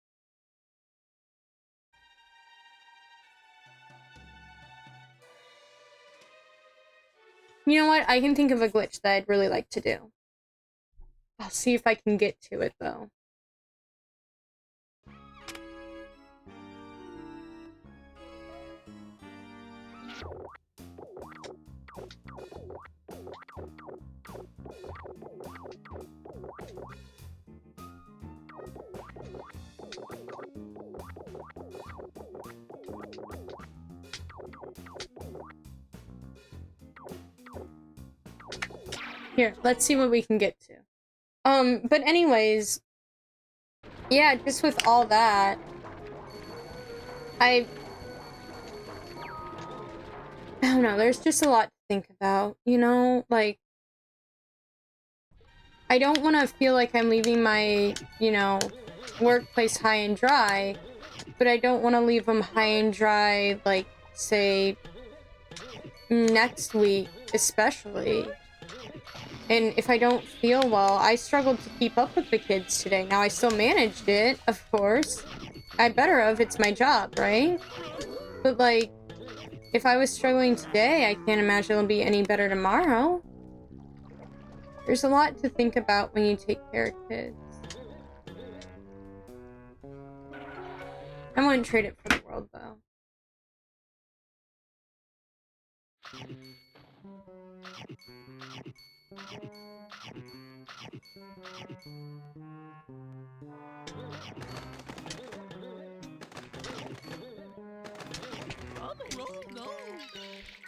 You know what? I can think of a glitch that I'd really like to do. I'll see if I can get to it, though. Here, let's see what we can get to. But anyways, yeah, just with all that, I don't know, there's just a lot to think about, you know? Like, I don't want to feel like I'm leaving my, you know, workplace high and dry, but I don't want to leave them high and dry, like, say, next week, especially. And if I don't feel well, I struggled to keep up with the kids today. Now, I still managed it, of course. I better have, it's my job, right? But, like, if I was struggling today, I can't imagine it'll be any better tomorrow. There's a lot to think about when you take care of kids. I wouldn't trade it for the world, though.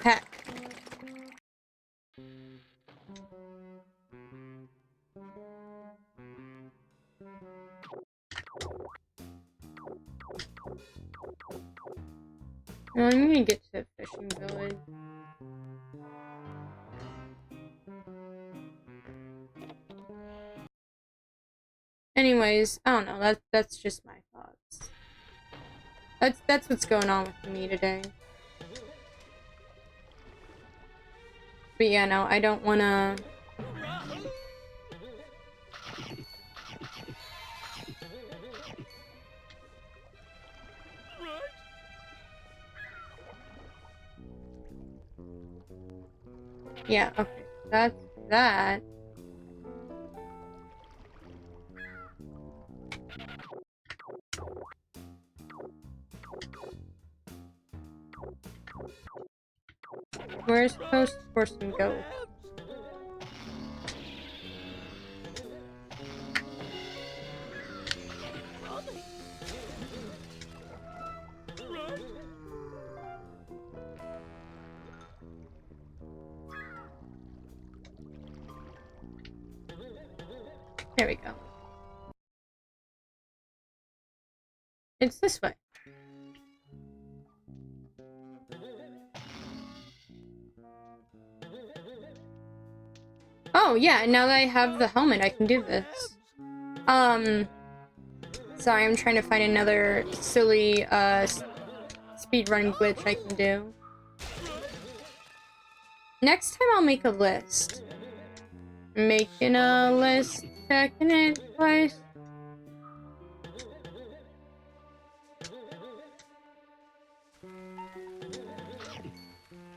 Heck. Well, I'm gonna get to the fishing village. Anyways, I don't know, that's just my thoughts. That's what's going on with me today. But yeah, no, I don't wanna... Yeah, okay, that's that. Where's Post Horseman go? There we go. It's this way. Oh, yeah, now that I have the helmet, I can do this. Sorry, I'm trying to find another silly, speedrun glitch I can do. Next time I'll make a list. Making a list, checking it twice.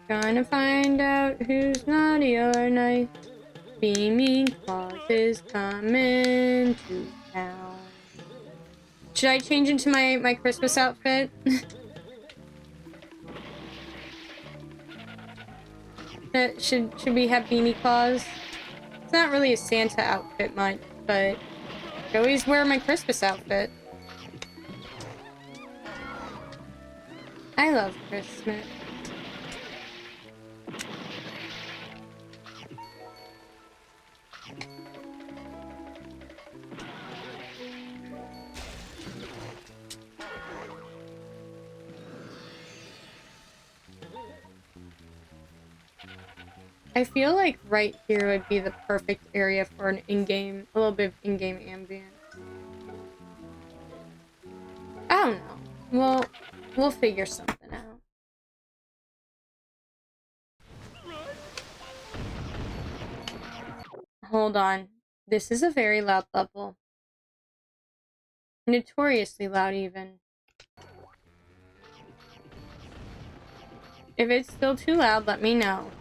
Trying to find out who's naughty or nice. Beaming Claus is coming to town. Should I change into my Christmas outfit? should we have Beanie Claus? It's not really a Santa outfit much, but I always wear my Christmas outfit. I love Christmas. I feel like right here would be the perfect area for an in-game, a little bit of in-game ambience. I don't know. We'll figure something out. Hold on. This is a very loud level. Notoriously loud, even. If it's still too loud, let me know.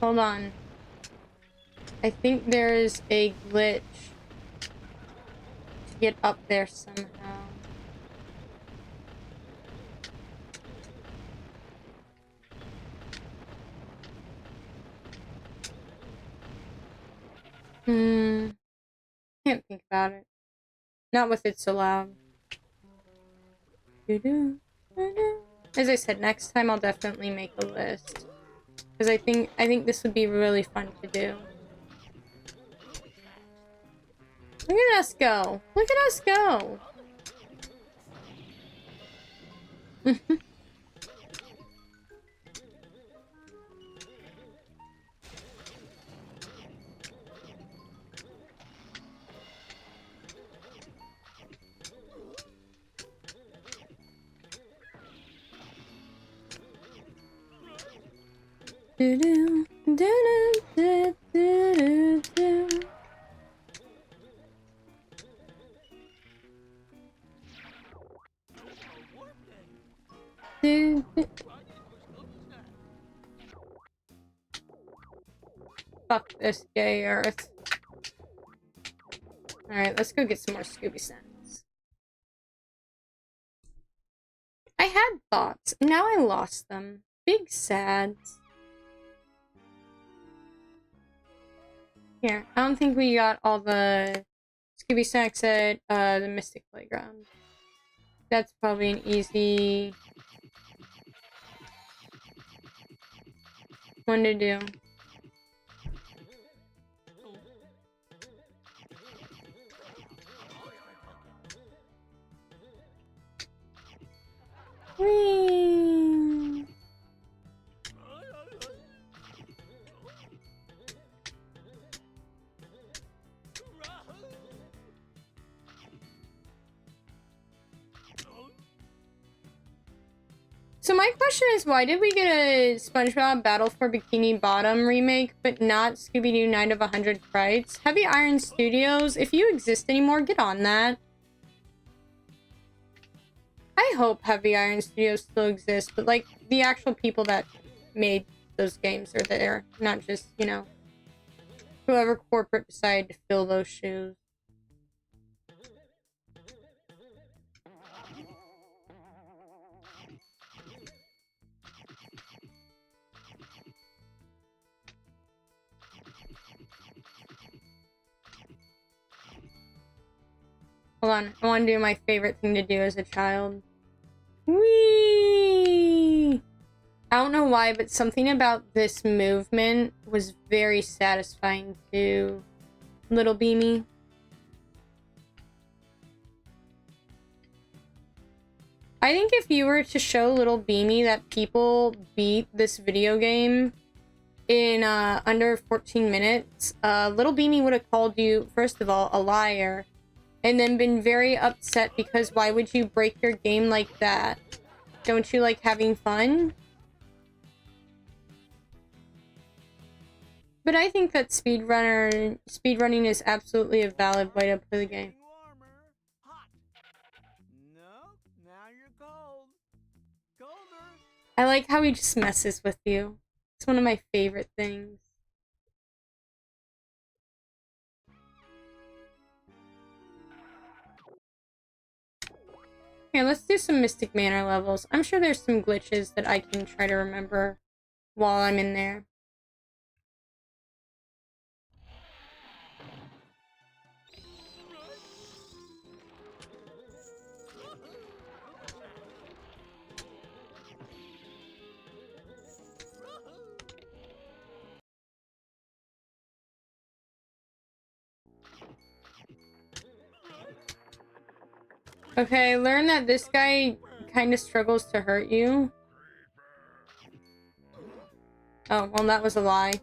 Hold on. I think there's a glitch to get up there somehow. Can't think about it. Not with it so loud. As I said, next time I'll definitely make a list. Because I think this would be really fun to do. Look at us go! Look at us go! Do do do do do do do. Do, do. Fuck this gay earth. Alright, let's go get some more Scooby snacks. I had thoughts, and now I lost them. Big sads. Here, I don't think we got all the Scooby snacks at the Mystic Playground. That's probably an easy one to do. Whee! So my question is, why did we get a SpongeBob Battle for Bikini Bottom remake, but not Scooby-Doo Night of 100 Frights? Heavy Iron Studios, if you exist anymore, get on that. I hope Heavy Iron Studios still exists, but, like, the actual people that made those games are there, not just, you know, whoever corporate decided to fill those shoes. Hold on, I want to do my favorite thing to do as a child. Whee! I don't know why, but something about this movement was very satisfying to Little Beamy. I think if you were to show Little Beamy that people beat this video game in under 14 minutes, Little Beamy would have called you, first of all, a liar, and then been very upset because why would you break your game like that? Don't you like having fun? But I think that speedrunning is absolutely a valid way to play the game. I like how he just messes with you. It's one of my favorite things. Here, let's do some Mystic Manor levels. I'm sure there's some glitches that I can try to remember while I'm in there. Okay, learn that this guy kind of struggles to hurt you. Oh, well, that was a lie.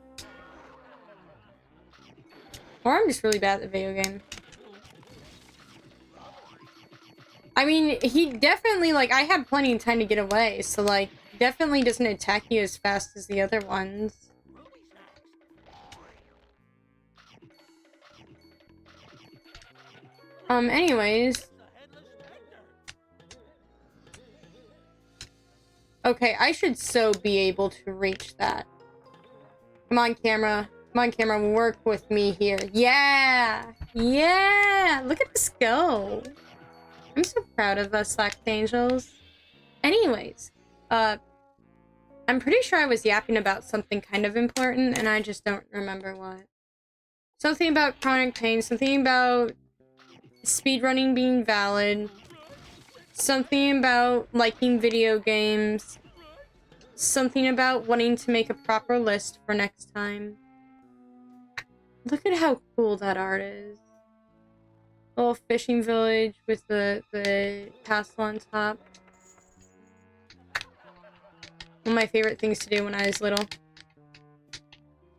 Or I'm just really bad at the video game. I mean, he definitely, like, I had plenty of time to get away, so, like, definitely doesn't attack you as fast as the other ones. Anyways. Okay, I should so be able to reach that. Come on, camera. Come on, camera, work with me here. Yeah! Yeah! Look at us go! I'm so proud of us, Slacked Angels. Anyways, I'm pretty sure I was yapping about something kind of important, and I just don't remember what. Something about chronic pain, something about speedrunning being valid, something about liking video games, something about wanting to make a proper list for next time. Look at how cool that art is. A little fishing village with the castle on top. One of my favorite things to do when I was little.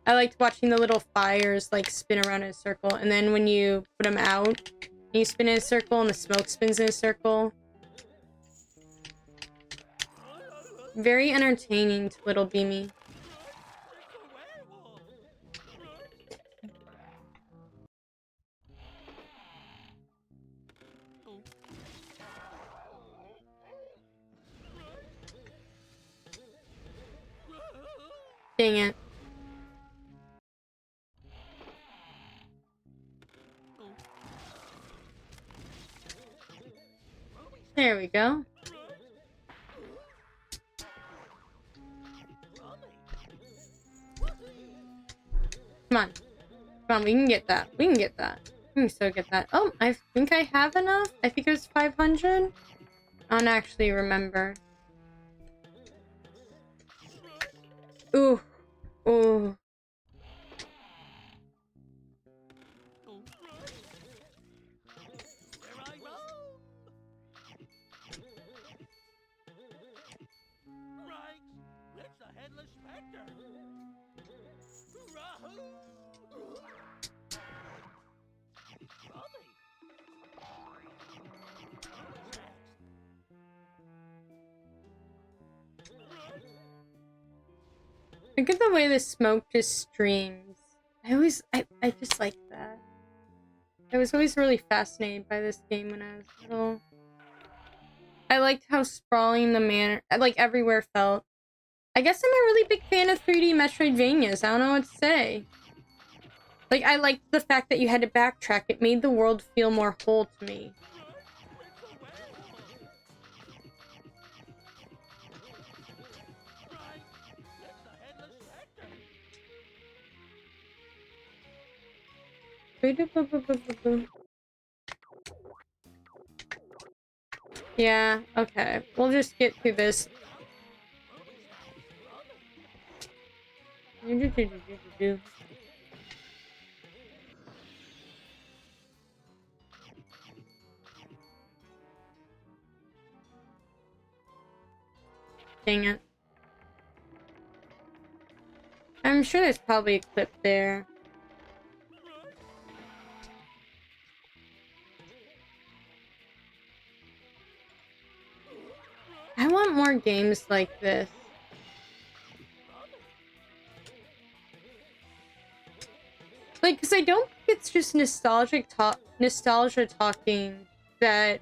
I liked watching the little fires like spin around in a circle, and then when you put them out, you spin in a circle and the smoke spins in a circle. Very entertaining to Little Beamy. Dang it. There we go. Come on. Come on, we can get that. We can get that. We can so get that. Oh, I think I have enough. I think it was 500. I don't actually remember. Ooh. Ooh. Look at the way the smoke just streams. I just like that. I was always really fascinated by this game when I was little. I liked how sprawling the manner, like, everywhere felt. I guess I'm a really big fan of 3D Metroidvanias. I don't know what to say. Like, I liked the fact that you had to backtrack. It made the world feel more whole to me. Yeah, okay. We'll just get through this. Dang it. I'm sure there's probably a clip there. I want more games like this. Like, because I don't think it's just nostalgia talking that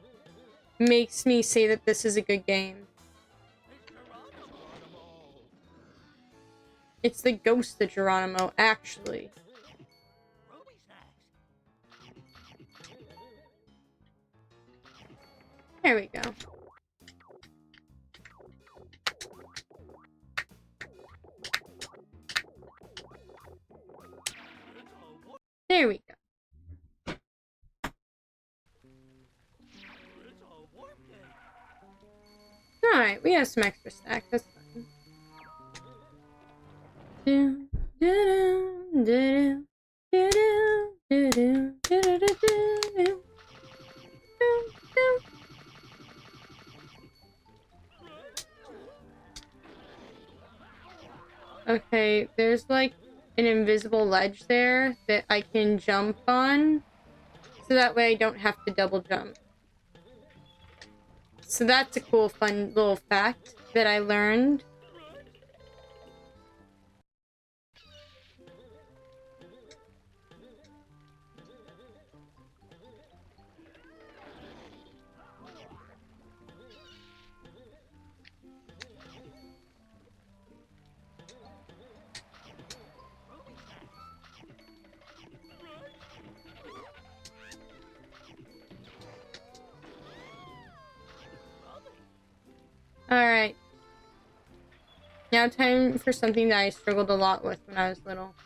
makes me say that this is a good game. It's the ghost of Geronimo, actually. There we go. There we go. Alright, we have some extra stacks. That's fine. Do, do, do, do, do, do, do, do, do, do, do, do. Okay, there's like an invisible ledge there that I can jump on, so that way I don't have to double jump. So that's a cool, fun little fact that I learned. Alright. Now time for something that I struggled a lot with when I was little.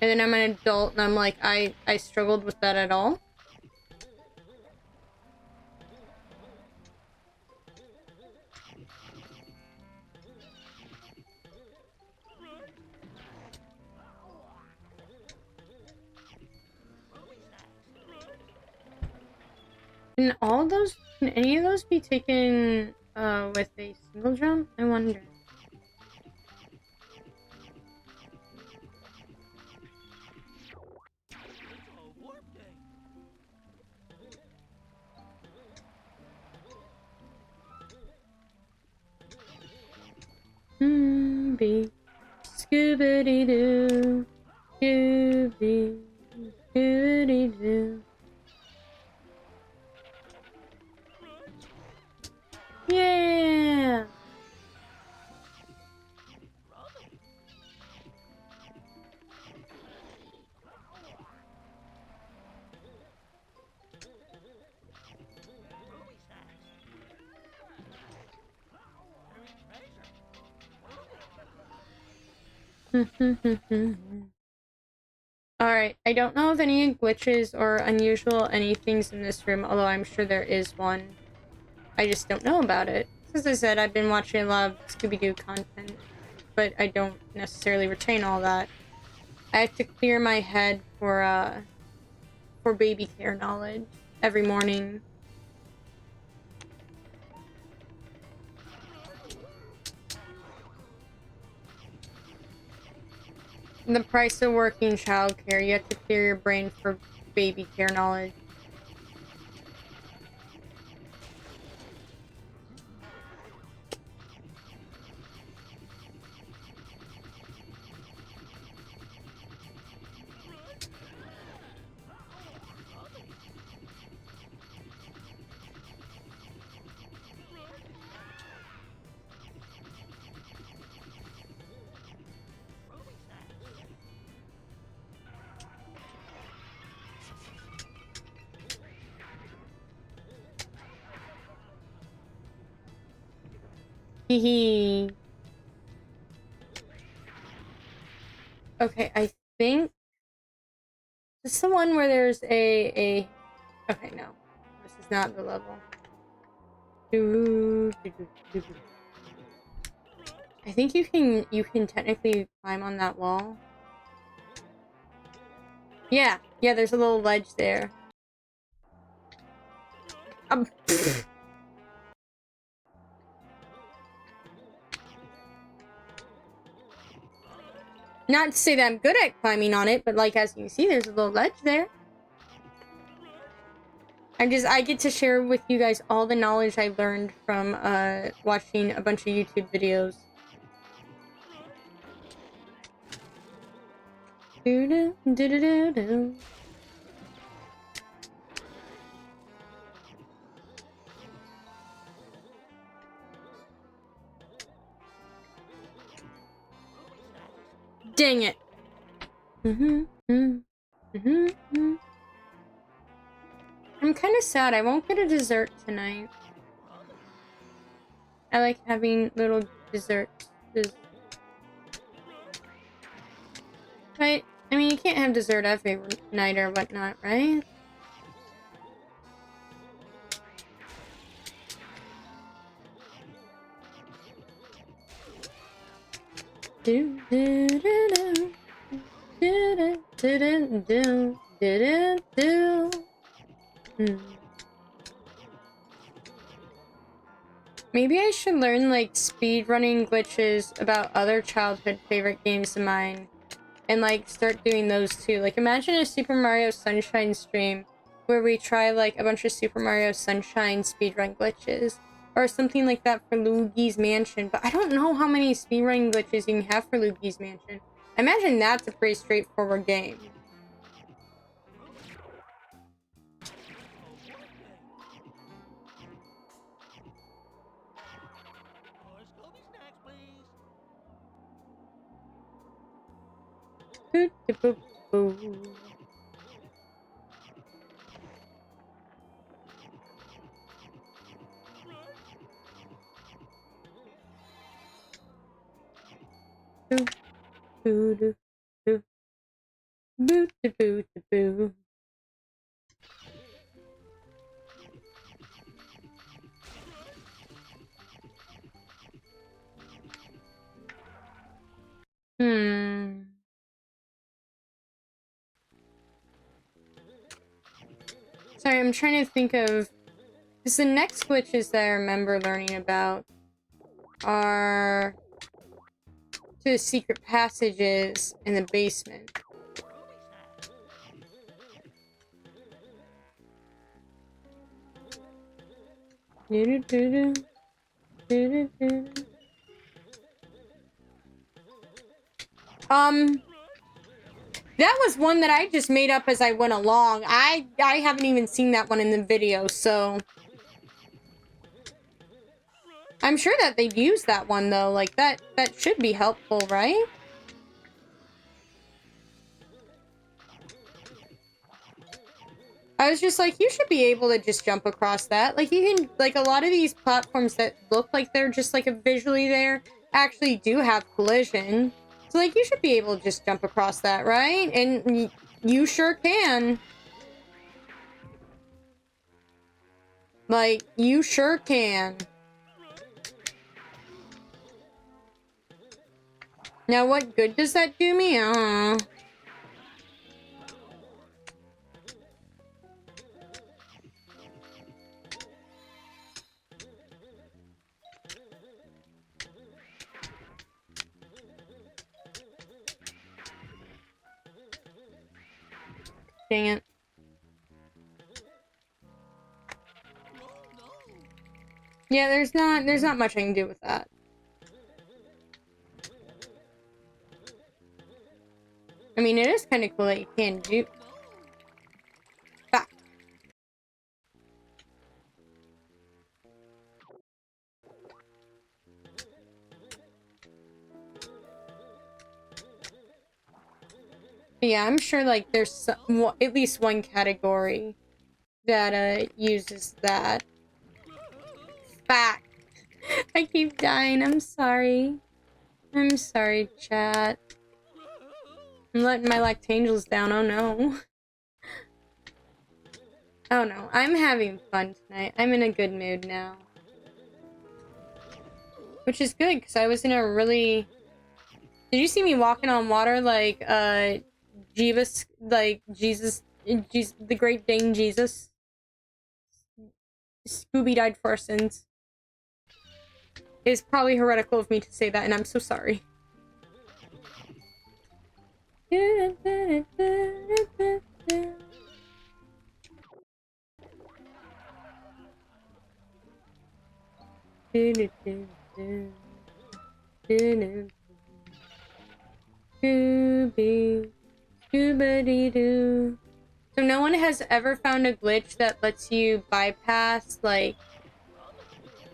And then I'm an adult and I'm like, I struggled with that at all. Can any of those be taken with a single jump? I wonder. Be Scooby Doo, Scooby, Scooby Doo. Yeah. Alright, I don't know of any glitches or unusual anythings in this room, although I'm sure there is one. I just don't know about it. As I said, I've been watching a lot of Scooby-Doo content, but I don't necessarily retain all that. I have to clear my head for baby care knowledge every morning. The price of working childcare, you have to clear your brain for baby care knowledge. Hee hee. Okay, I think this is the one where there's a. Okay, no, this is not the level. I think you can technically climb on that wall. Yeah, there's a little ledge there. Not to say that I'm good at climbing on it, but like as you can see, there's a little ledge there. I get to share with you guys all the knowledge I learned from watching a bunch of YouTube videos. Do-do-do-do-do-do. Dang it. I'm kind of sad. I won't get a dessert tonight. I like having little desserts. Right? I mean, you can't have dessert every night or whatnot, right? Do do do do do do do do do do. Maybe I should learn like speedrunning glitches about other childhood favorite games of mine, and like start doing those too. Like imagine a Super Mario Sunshine stream where we try like a bunch of Super Mario Sunshine speedrun glitches. Or something like that for Luigi's Mansion. But I don't know how many speedrunning glitches you can have for Luigi's Mansion. I imagine that's a pretty straightforward game. Sorry, I'm trying to think of... Because the next glitches that I remember learning about are... to the secret passages in the basement. That was one that I just made up as I went along. I haven't even seen that one in the video, so... I'm sure that they'd use that one, though. Like, that should be helpful, right? I was just like, you should be able to just jump across that. Like, you can... Like, a lot of these platforms that look like they're just, like, visually there actually do have collision. So, like, you should be able to just jump across that, right? And you sure can. Like, you sure can. Now, what good does that do me? I don't know. Dang it. Yeah, there's not much I can do with that. I mean, it is kind of cool that you can do... Back. But yeah, I'm sure, like, there's some, at least one category that, uses that. Fact. I keep dying. I'm sorry. I'm sorry, chat. I'm letting my Lactangels down. Oh no. Oh no. I'm having fun tonight. I'm in a good mood now. Which is good, because I was in a really... Did you see me walking on water like, Jeebus, like, Jesus, the Great Dane Jesus? Scooby died for our sins. It's probably heretical of me to say that, and I'm so sorry. Scooby, Scooby-Doo. So no one has ever found a glitch that lets you bypass, like...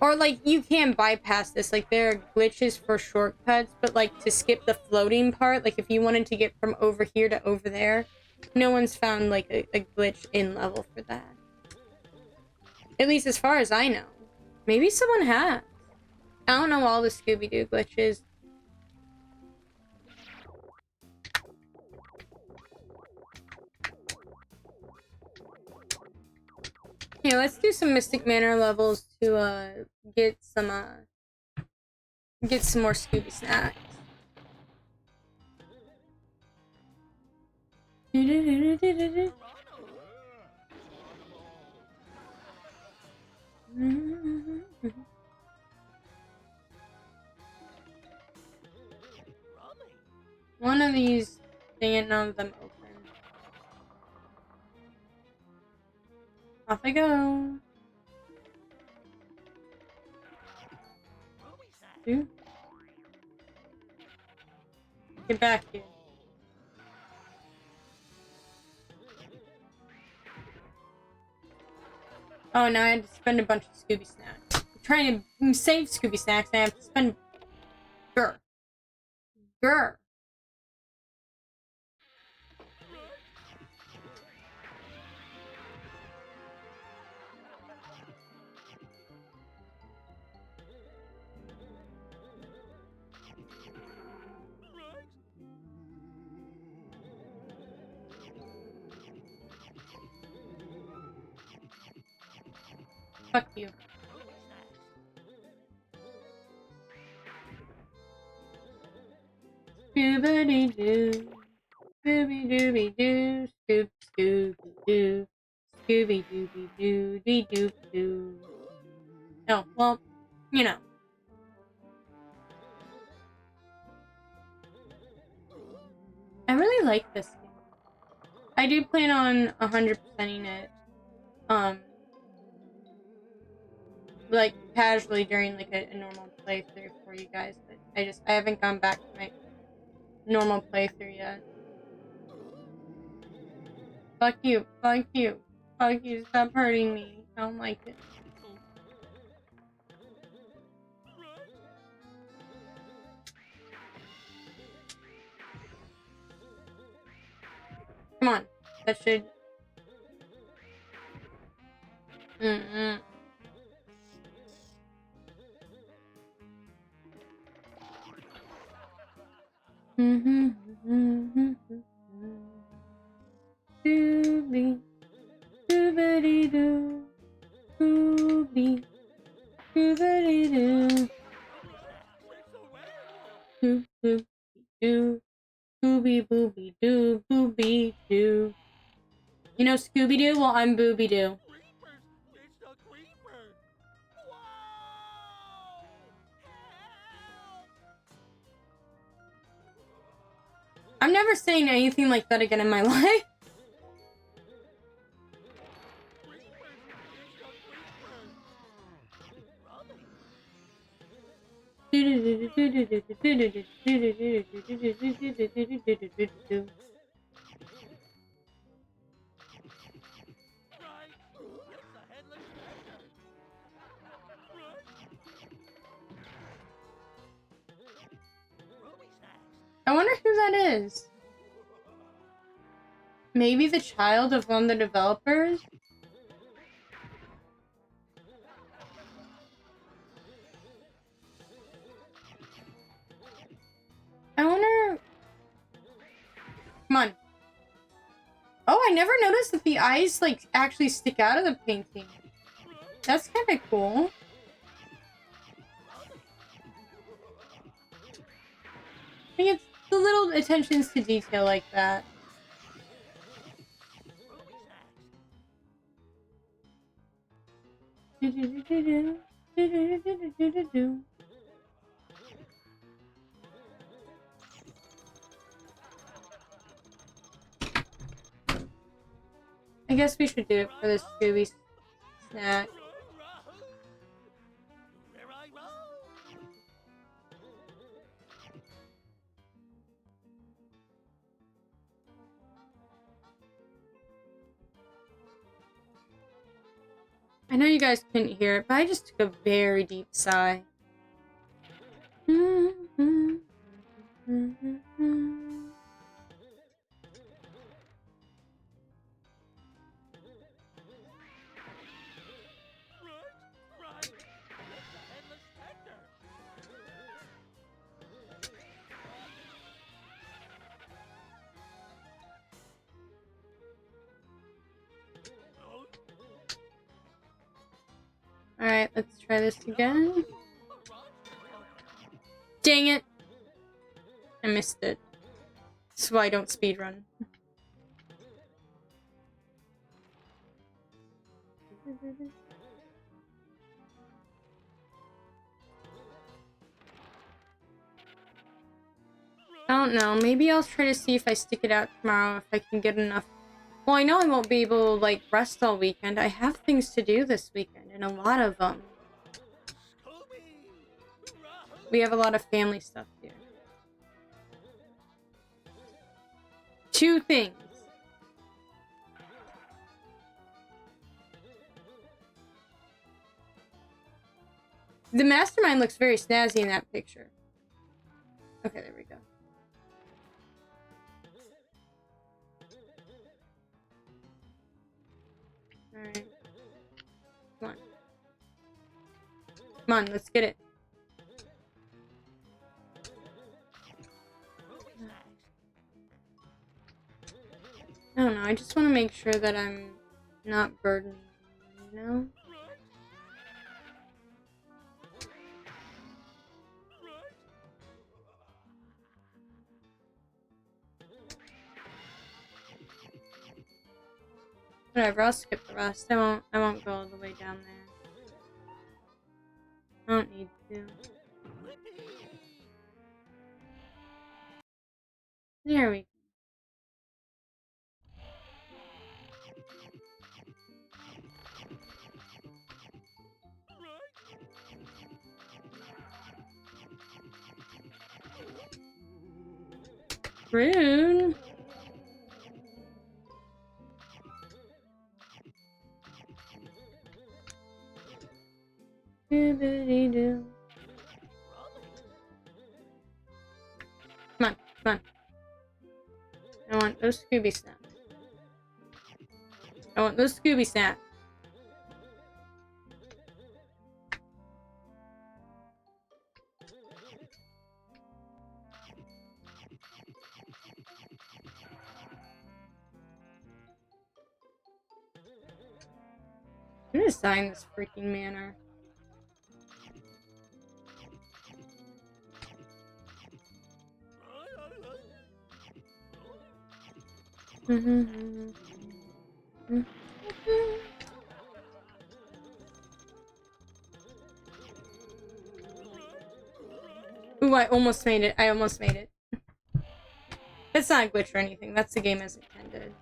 Or, like, you can bypass this. Like, there are glitches for shortcuts, but, like, to skip the floating part, like, if you wanted to get from over here to over there, no one's found, like, a glitch in level for that. At least as far as I know. Maybe someone has. I don't know all the Scooby-Doo glitches. Yeah, let's do some Mystic Manor levels to, get some more Scooby snacks. One of these, dang it, none of them open. Off I go. Dude. Get back here. Oh, now I had to spend a bunch of Scooby snacks. I'm trying to save Scooby snacks, and I have to spend... Grr. Grr. Fuck you. Scooby-Doo. Scooby-Dooby-Doo. Scooby-Doo. Scooby-Dooby-Doo-Dee-Doo-Doo. Oh, well, you know. I really like this game. I do plan on 100%ing it. Like, casually during, like, a normal playthrough for you guys, but I haven't gone back to my normal playthrough yet. Fuck you, fuck you, fuck you, stop hurting me. I don't like it. Come on, that should... Scooby, Scooby-Doo, Scooby, Scooby-Doo, Scooby-Doo, Scooby-Booby-Doo, Booby-Doo. You know Scooby-Doo? Well, I'm Booby-Doo. It's a creeper! Whoa! Help! I'm never saying anything like that again in my life. I wonder who that is. Maybe the child of one of the developers? Oh, I never noticed that the eyes, like, actually stick out of the painting. That's kind of cool. I think it's the little attentions to detail like that. I guess we should do it for this Scooby snack. Where I roam. I know you guys couldn't hear it, but I just took a very deep sigh. Right. Headless specter. Oh, Alright, let's try this again. Dang it! I missed it. That's why I don't speedrun. I don't know. Maybe I'll try to see if I stick it out tomorrow, if I can get enough. Well, I know I won't be able to, like, rest all weekend. I have things to do this weekend, and a lot of them. Scooby. We have a lot of family stuff here. 2 things. The mastermind looks very snazzy in that picture. Okay, there we go. Alright. Come on. Come on, let's get it. I don't know, I just want to make sure that I'm not burdening you, you know? Whatever, I'll skip the rest. I won't go all the way down there. I don't need to. There we go. Rude. Doobity-doo. Come on, come on. I want those Scooby snaps. I want those Scooby snaps. I'm gonna sign this freaking manor. Ooh, I almost made it. I almost made it. It's not a glitch or anything. That's the game as intended.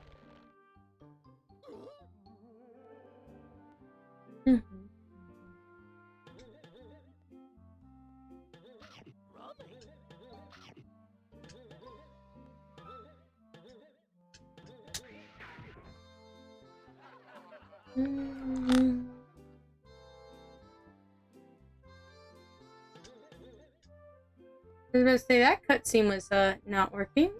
I was about to say that cutscene was not working.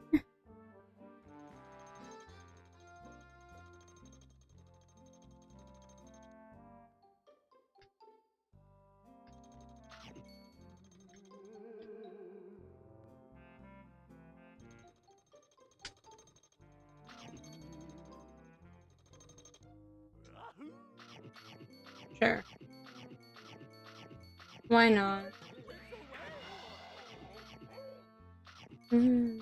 Sure. Why not? Mm.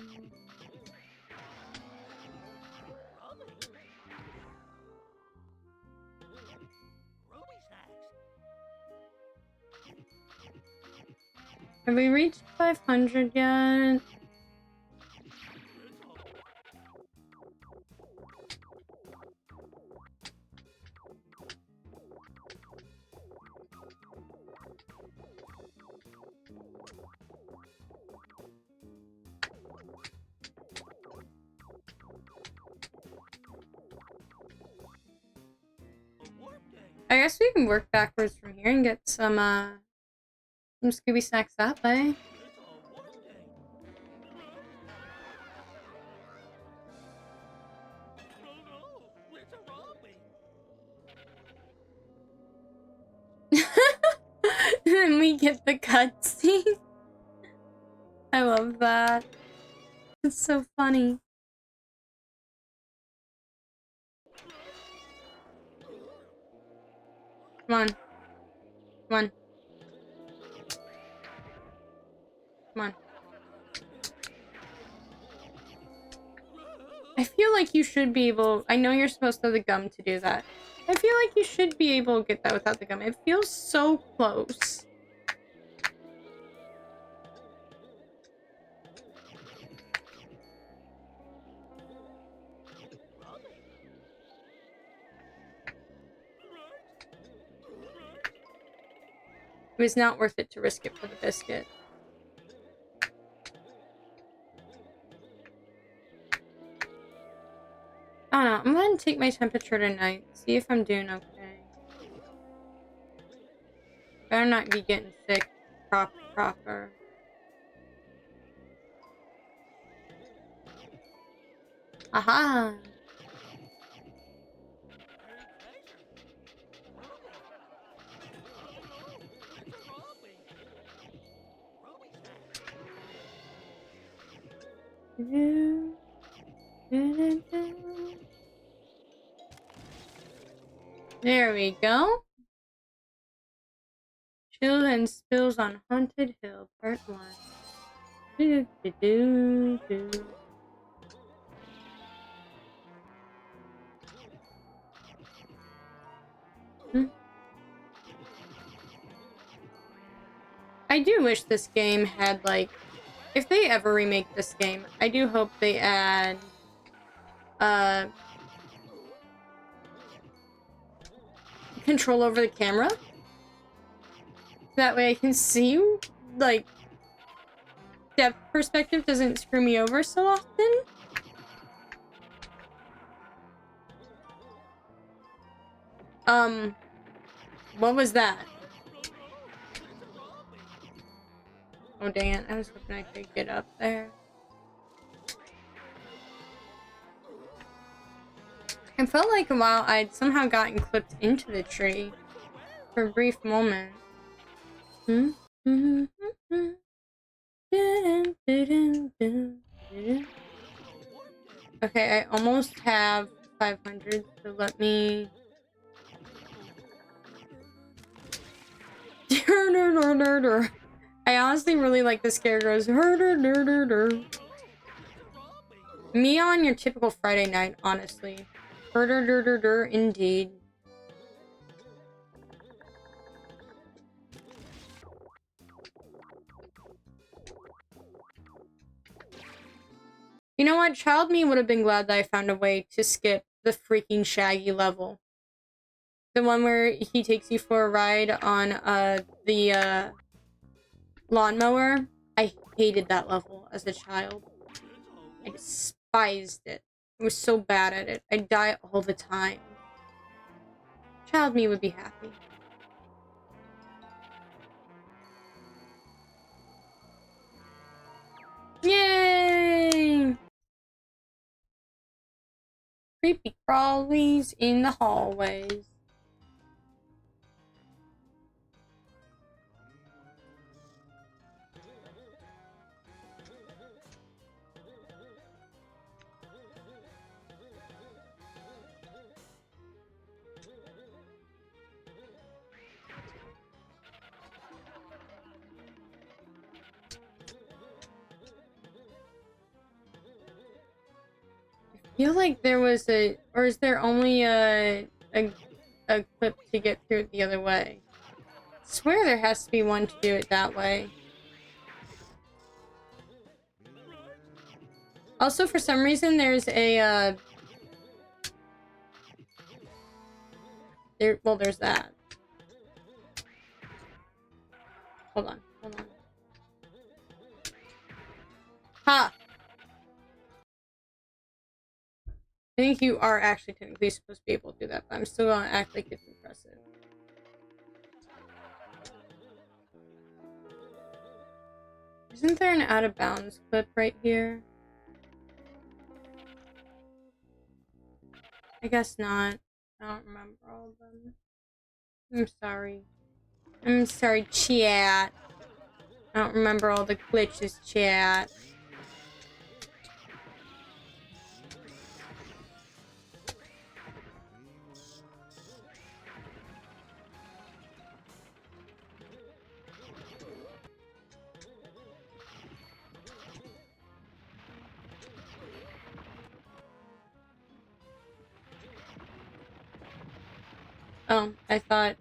Have we reached 500 yet? I guess we can work backwards from here and get some Scooby snacks that way. And we get the cutscene. I love that. It's so funny. Come on. Come on. Come on. I feel like you should be able... I know you're supposed to have the gum to do that. I feel like you should be able to get that without the gum. It feels so close. It was not worth it to risk it for the biscuit. I don't know. I'm gonna take my temperature tonight. See if I'm doing okay. Better not be getting sick. Proper. Aha! There we go. Chill and Spills on Haunted Hill, Part 1. Do, do, do, do. I do wish this game had, like, if they ever remake this game, I do hope they add, control over the camera. That way I can see, like, depth perspective doesn't screw me over so often. What was that? Oh, dang it. I was hoping I could get up there. I felt like a while I'd somehow gotten clipped into the tree for a brief moment. Okay, I almost have 500, so let me... I honestly really like the scarecrows. Me on your typical Friday night, honestly. Indeed. You know what? Child me would have been glad that I found a way to skip the freaking Shaggy level. The one where he takes you for a ride on the lawnmower. I hated that level as a child. I despised it. I was so bad at it. I die all the time. Child me would be happy. Yay! Creepy crawlies in the hallways. feel like there was or is there only a clip to get through it the other way? I swear there has to be one to do it that way. Also, for some reason, there's a, there's that. Hold on. Ha! I think you are actually technically supposed to be able to do that, but I'm still gonna act like it's impressive. Isn't there an out of bounds clip right here? I guess not. I don't remember all of them. I'm sorry. I'm sorry, chat. I don't remember all the glitches, chat. Oh, I thought...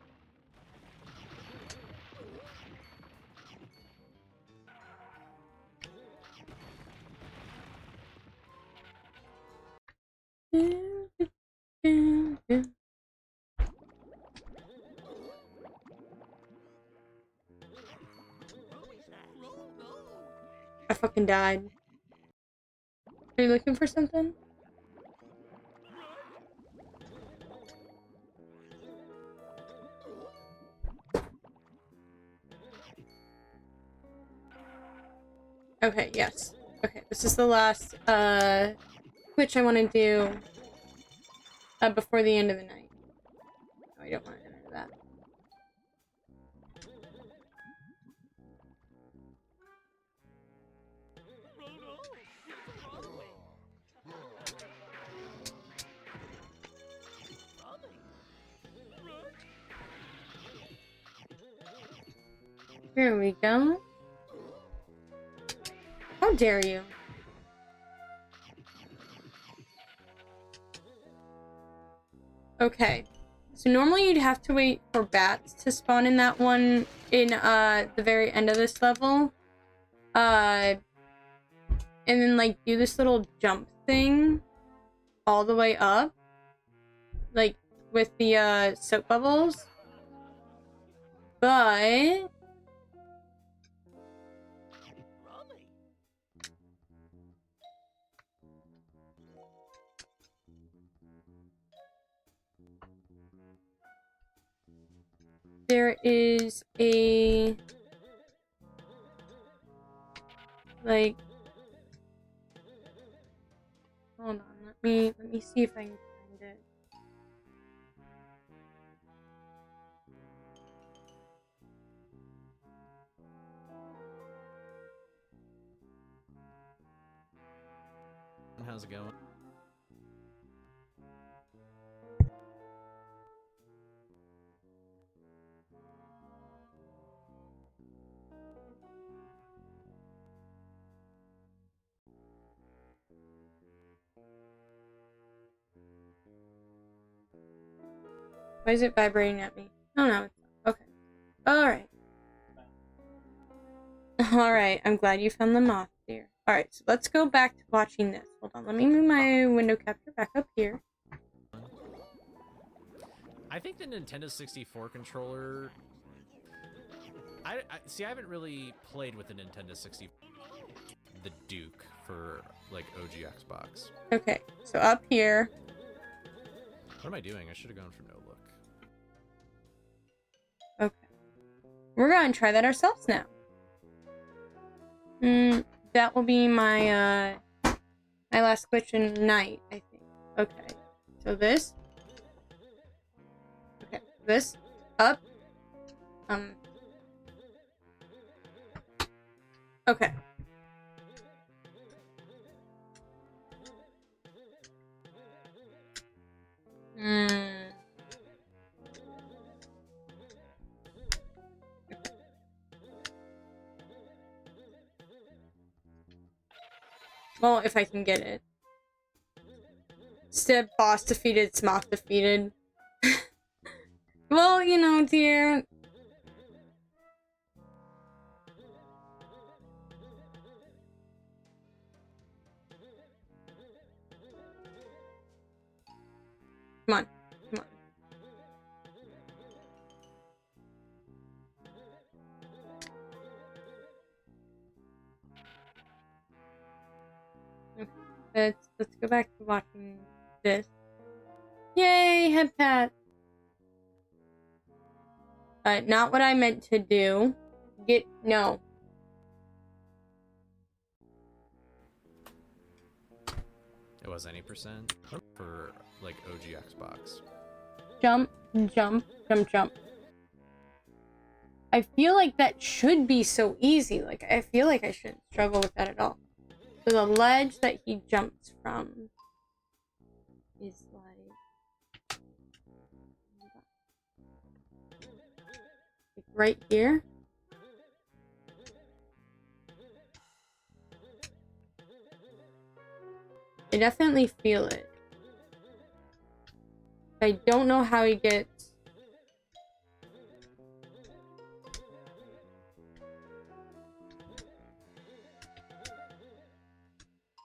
I fucking died. Are you looking for something? Okay, yes. Okay, this is the last, Twitch I want to do, before the end of the night. No, I don't want to enter that. Here we go. How dare you? Okay. So normally you'd have to wait for bats to spawn in that one in the very end of this level. And then like do this little jump thing all the way up. Like with the soap bubbles. But there is a like hold on, let me see if I can find it. How's it going? Why is it vibrating at me? Oh no, it's not. Okay. Alright. Alright, I'm glad you found the moth, dear. Alright, so let's go back to watching this. Hold on, let me move my window capture back up here. I think the Nintendo 64 controller... I see, I haven't really played with the Nintendo 64... The Duke for, like, OG Xbox. Okay, so up here. What am I doing? I should have gone for no look. Okay. We're gonna try that ourselves now. That will be my, my last glitch in night, I think. Okay. So this. Okay, this. Up. Okay. Well, if I can get it. Instead, boss defeated, Smock defeated. Well, you know, dear. Come on. Come on. Okay, let's go back to watching this. Yay, head pat. Not what I meant to do. No. It was any percent for like OG Xbox. Jump, jump, jump, jump. I feel like that should be so easy. Like, I feel like I shouldn't struggle with that at all. So the ledge that he jumps from is like right here. I definitely feel it. I don't know how he gets.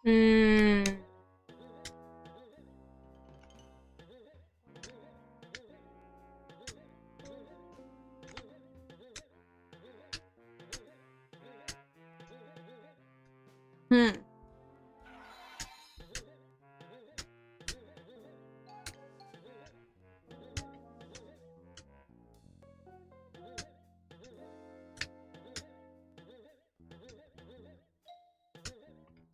Hmm.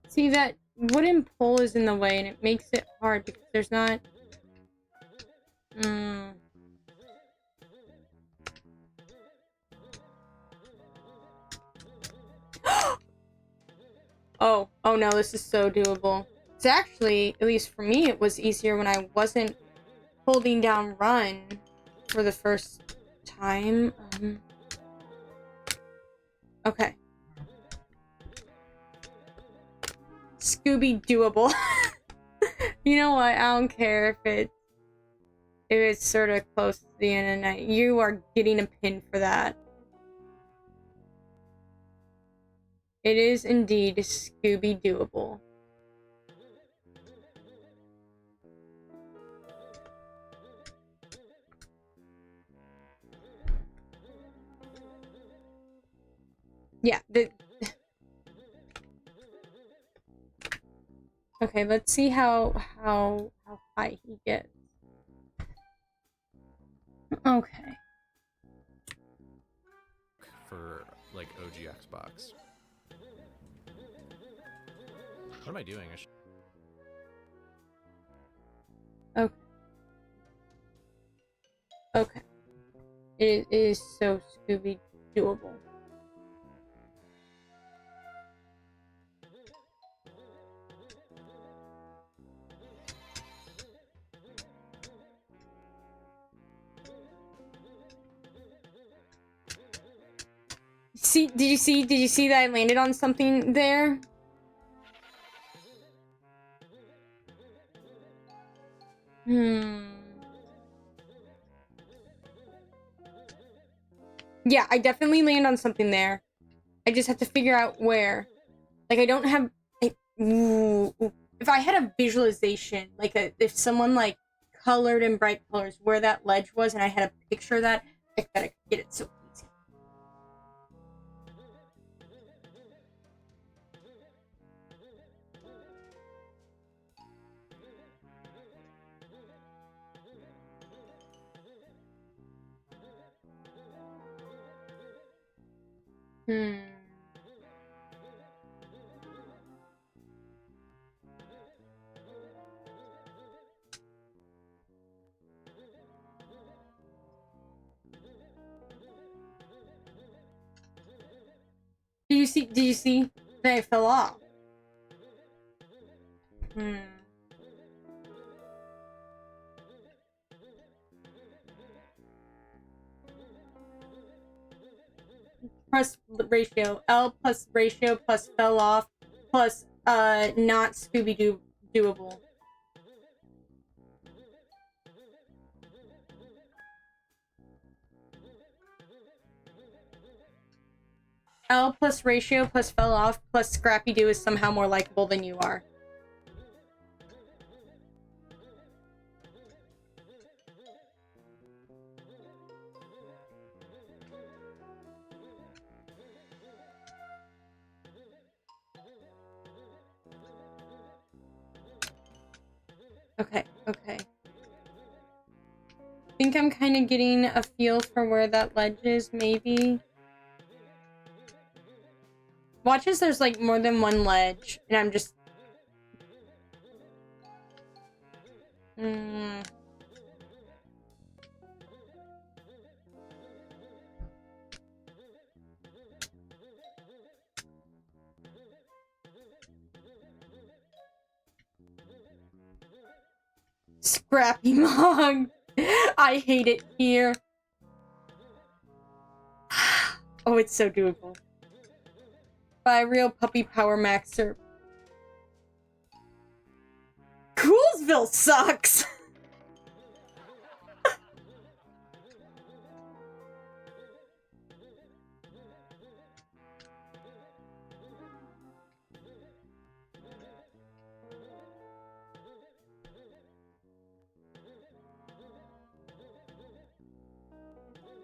See, that wooden pole is in the way, and it makes it hard because there's not... Oh no, this is so doable. It's actually, at least for me, it was easier when I wasn't holding down run for the first time. Okay. Scooby doable. You know what? I don't care if it's sort of close to the internet. You are getting a pin for that. It is indeed Scooby doable. Yeah, okay, let's see how high he gets. Okay. For like OG Xbox. What am I doing? Okay. Okay. It is so Scooby doable. See, did you see that I landed on something there? Yeah, I definitely land on something there. I just have to figure out where. Like, I don't have... ooh. If I had a visualization, like if someone like colored in bright colors where that ledge was and I had a picture of that, I bet I could get it so easy. Did you see that I fell off? Press ratio. L plus ratio plus fell off plus not Scooby-Doo doable. L plus ratio plus fell off plus Scrappy Doo is somehow more likable than you are. Okay, okay. I think I'm kind of getting a feel for where that ledge is, maybe. Watch as there's like more than one ledge, and I'm just... Scrappy Mog! I hate it here. Oh, it's so doable. Buy real puppy power maxer. Coolsville sucks!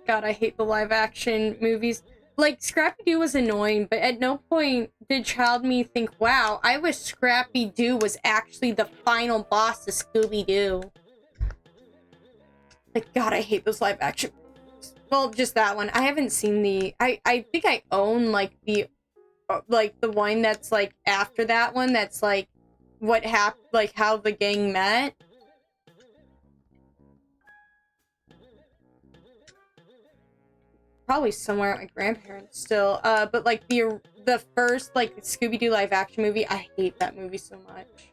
God, I hate the live action movies. Like, Scrappy-Doo was annoying, but at no point did child me think, wow, I wish Scrappy-Doo was actually the final boss of Scooby-Doo. Like, God, I hate those live action movies. Well, just that one. I haven't seen the... I think I own, like, the one that's, like, after that one, that's, like, what happened, like, how the gang met. Probably somewhere at my grandparents still. But like the first like Scooby-Doo live action movie, I hate that movie so much.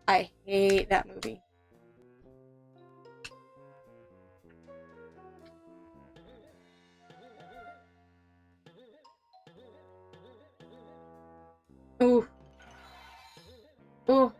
I hate that movie. Ooh. Ooh.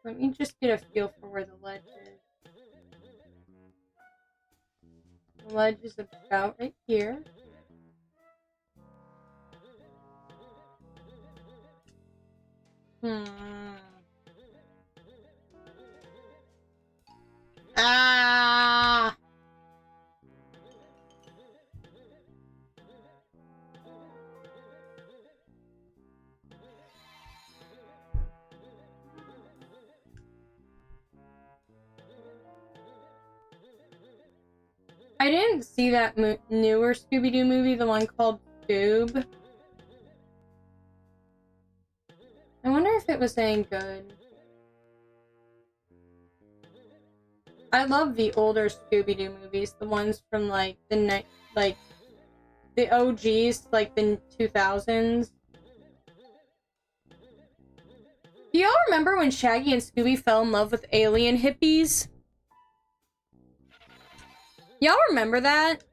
Let me just get a feel for where the ledge is. The ledge is about right here. Ah! I didn't see that newer Scooby-Doo movie, the one called Scoob. I wonder if it was any good. I love the older Scooby-Doo movies, the ones from like the OGs, like the 2000s. Do y'all remember when Shaggy and Scooby fell in love with alien hippies? Y'all remember that?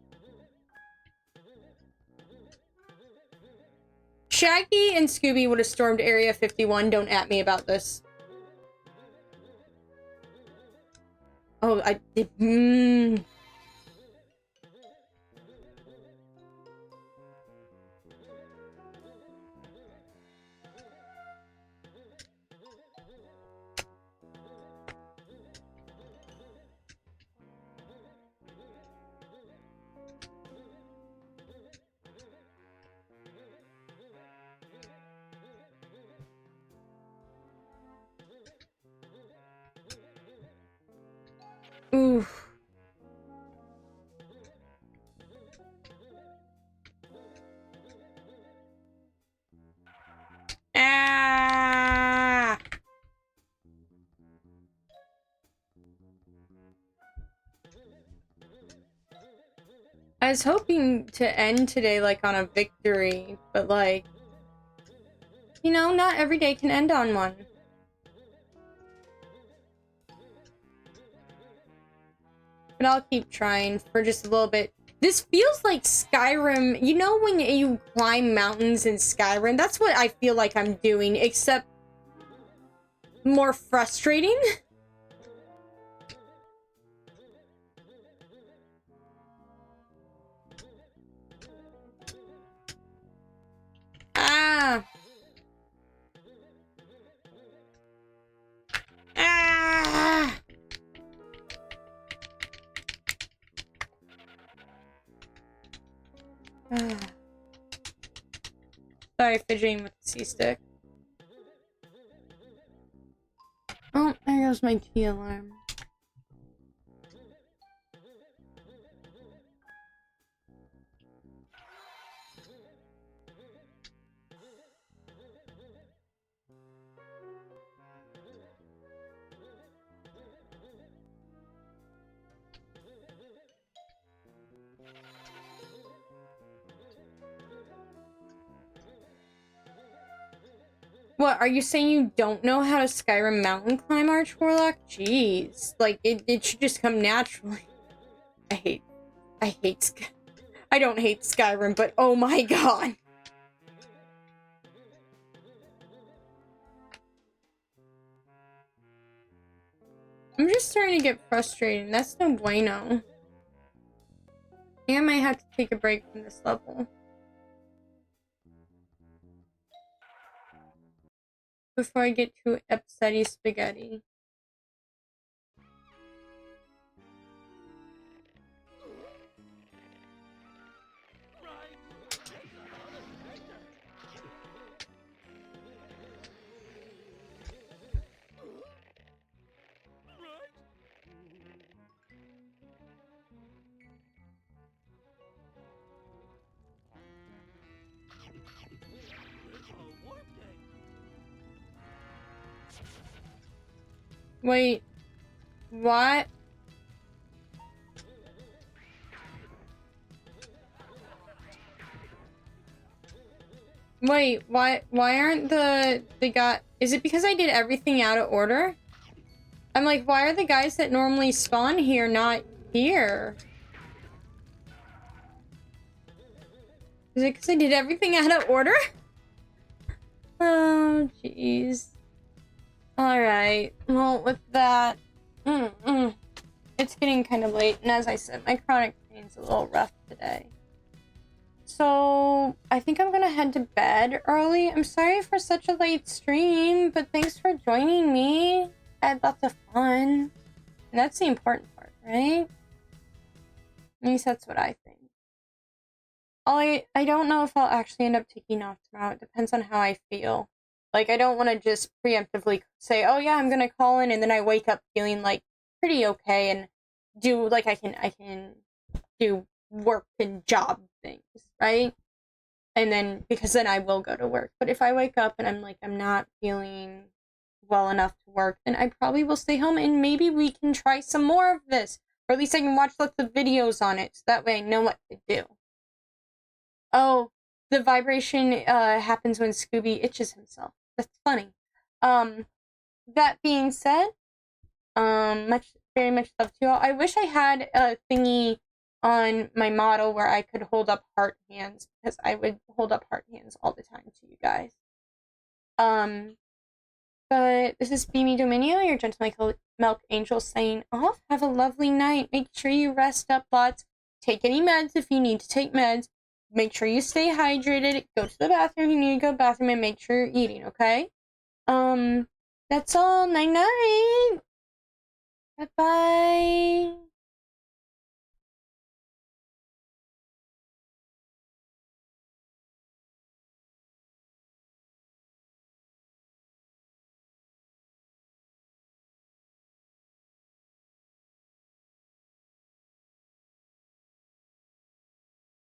Shaggy and Scooby would have stormed Area 51. Don't at me about this. Oh, I did. Oof. Ah! I was hoping to end today, like, on a victory, but, like, you know, not every day can end on one. But I'll keep trying for just a little bit. This feels like Skyrim. You know when you climb mountains in Skyrim? That's what I feel like I'm doing, except more frustrating. Ah. Ah. Sorry, fidgeting with the C-stick. Oh, there goes my key alarm. What, are you saying you don't know how to Skyrim mountain climb, Arch Warlock? Jeez. Like, it should just come naturally. I don't hate Skyrim, but oh my god. I'm just starting to get frustrated. That's no bueno. I think I might have to take a break from this level. Before I get too upsetty spaghetti. Wait, what? Wait, why aren't the guy? Is it because I did everything out of order? I'm like, why are the guys that normally spawn here not here? Is it because I did everything out of order? Oh, jeez. Alright, well, with that, it's getting kind of late, and as I said, my chronic pain's a little rough today. So, I think I'm gonna head to bed early. I'm sorry for such a late stream, but thanks for joining me. I had lots of fun. And that's the important part, right? At least that's what I think. I don't know if I'll actually end up taking off tomorrow. It depends on how I feel. Like, I don't want to just preemptively say, oh yeah, I'm gonna call in, and then I wake up feeling, like, pretty okay, and do, like, I can do work and job things, right? And then, because then I will go to work. But if I wake up and I'm like, I'm not feeling well enough to work, then I probably will stay home, and maybe we can try some more of this. Or at least I can watch lots of videos on it, so that way I know what to do. Oh, the vibration happens when Scooby itches himself. That's funny. That being said, very much love to you all. I wish I had a thingy on my model where I could hold up heart hands, because I would hold up heart hands all the time to you guys. But this is Beamy Dominio, your gentle milk angel, saying off. Have a lovely night. Make sure you rest up lots. Take any meds if you need to take meds. Make sure you stay hydrated. Go to the bathroom if you need to go to the bathroom, and make sure you're eating, okay? That's all. Night-night. Bye-bye.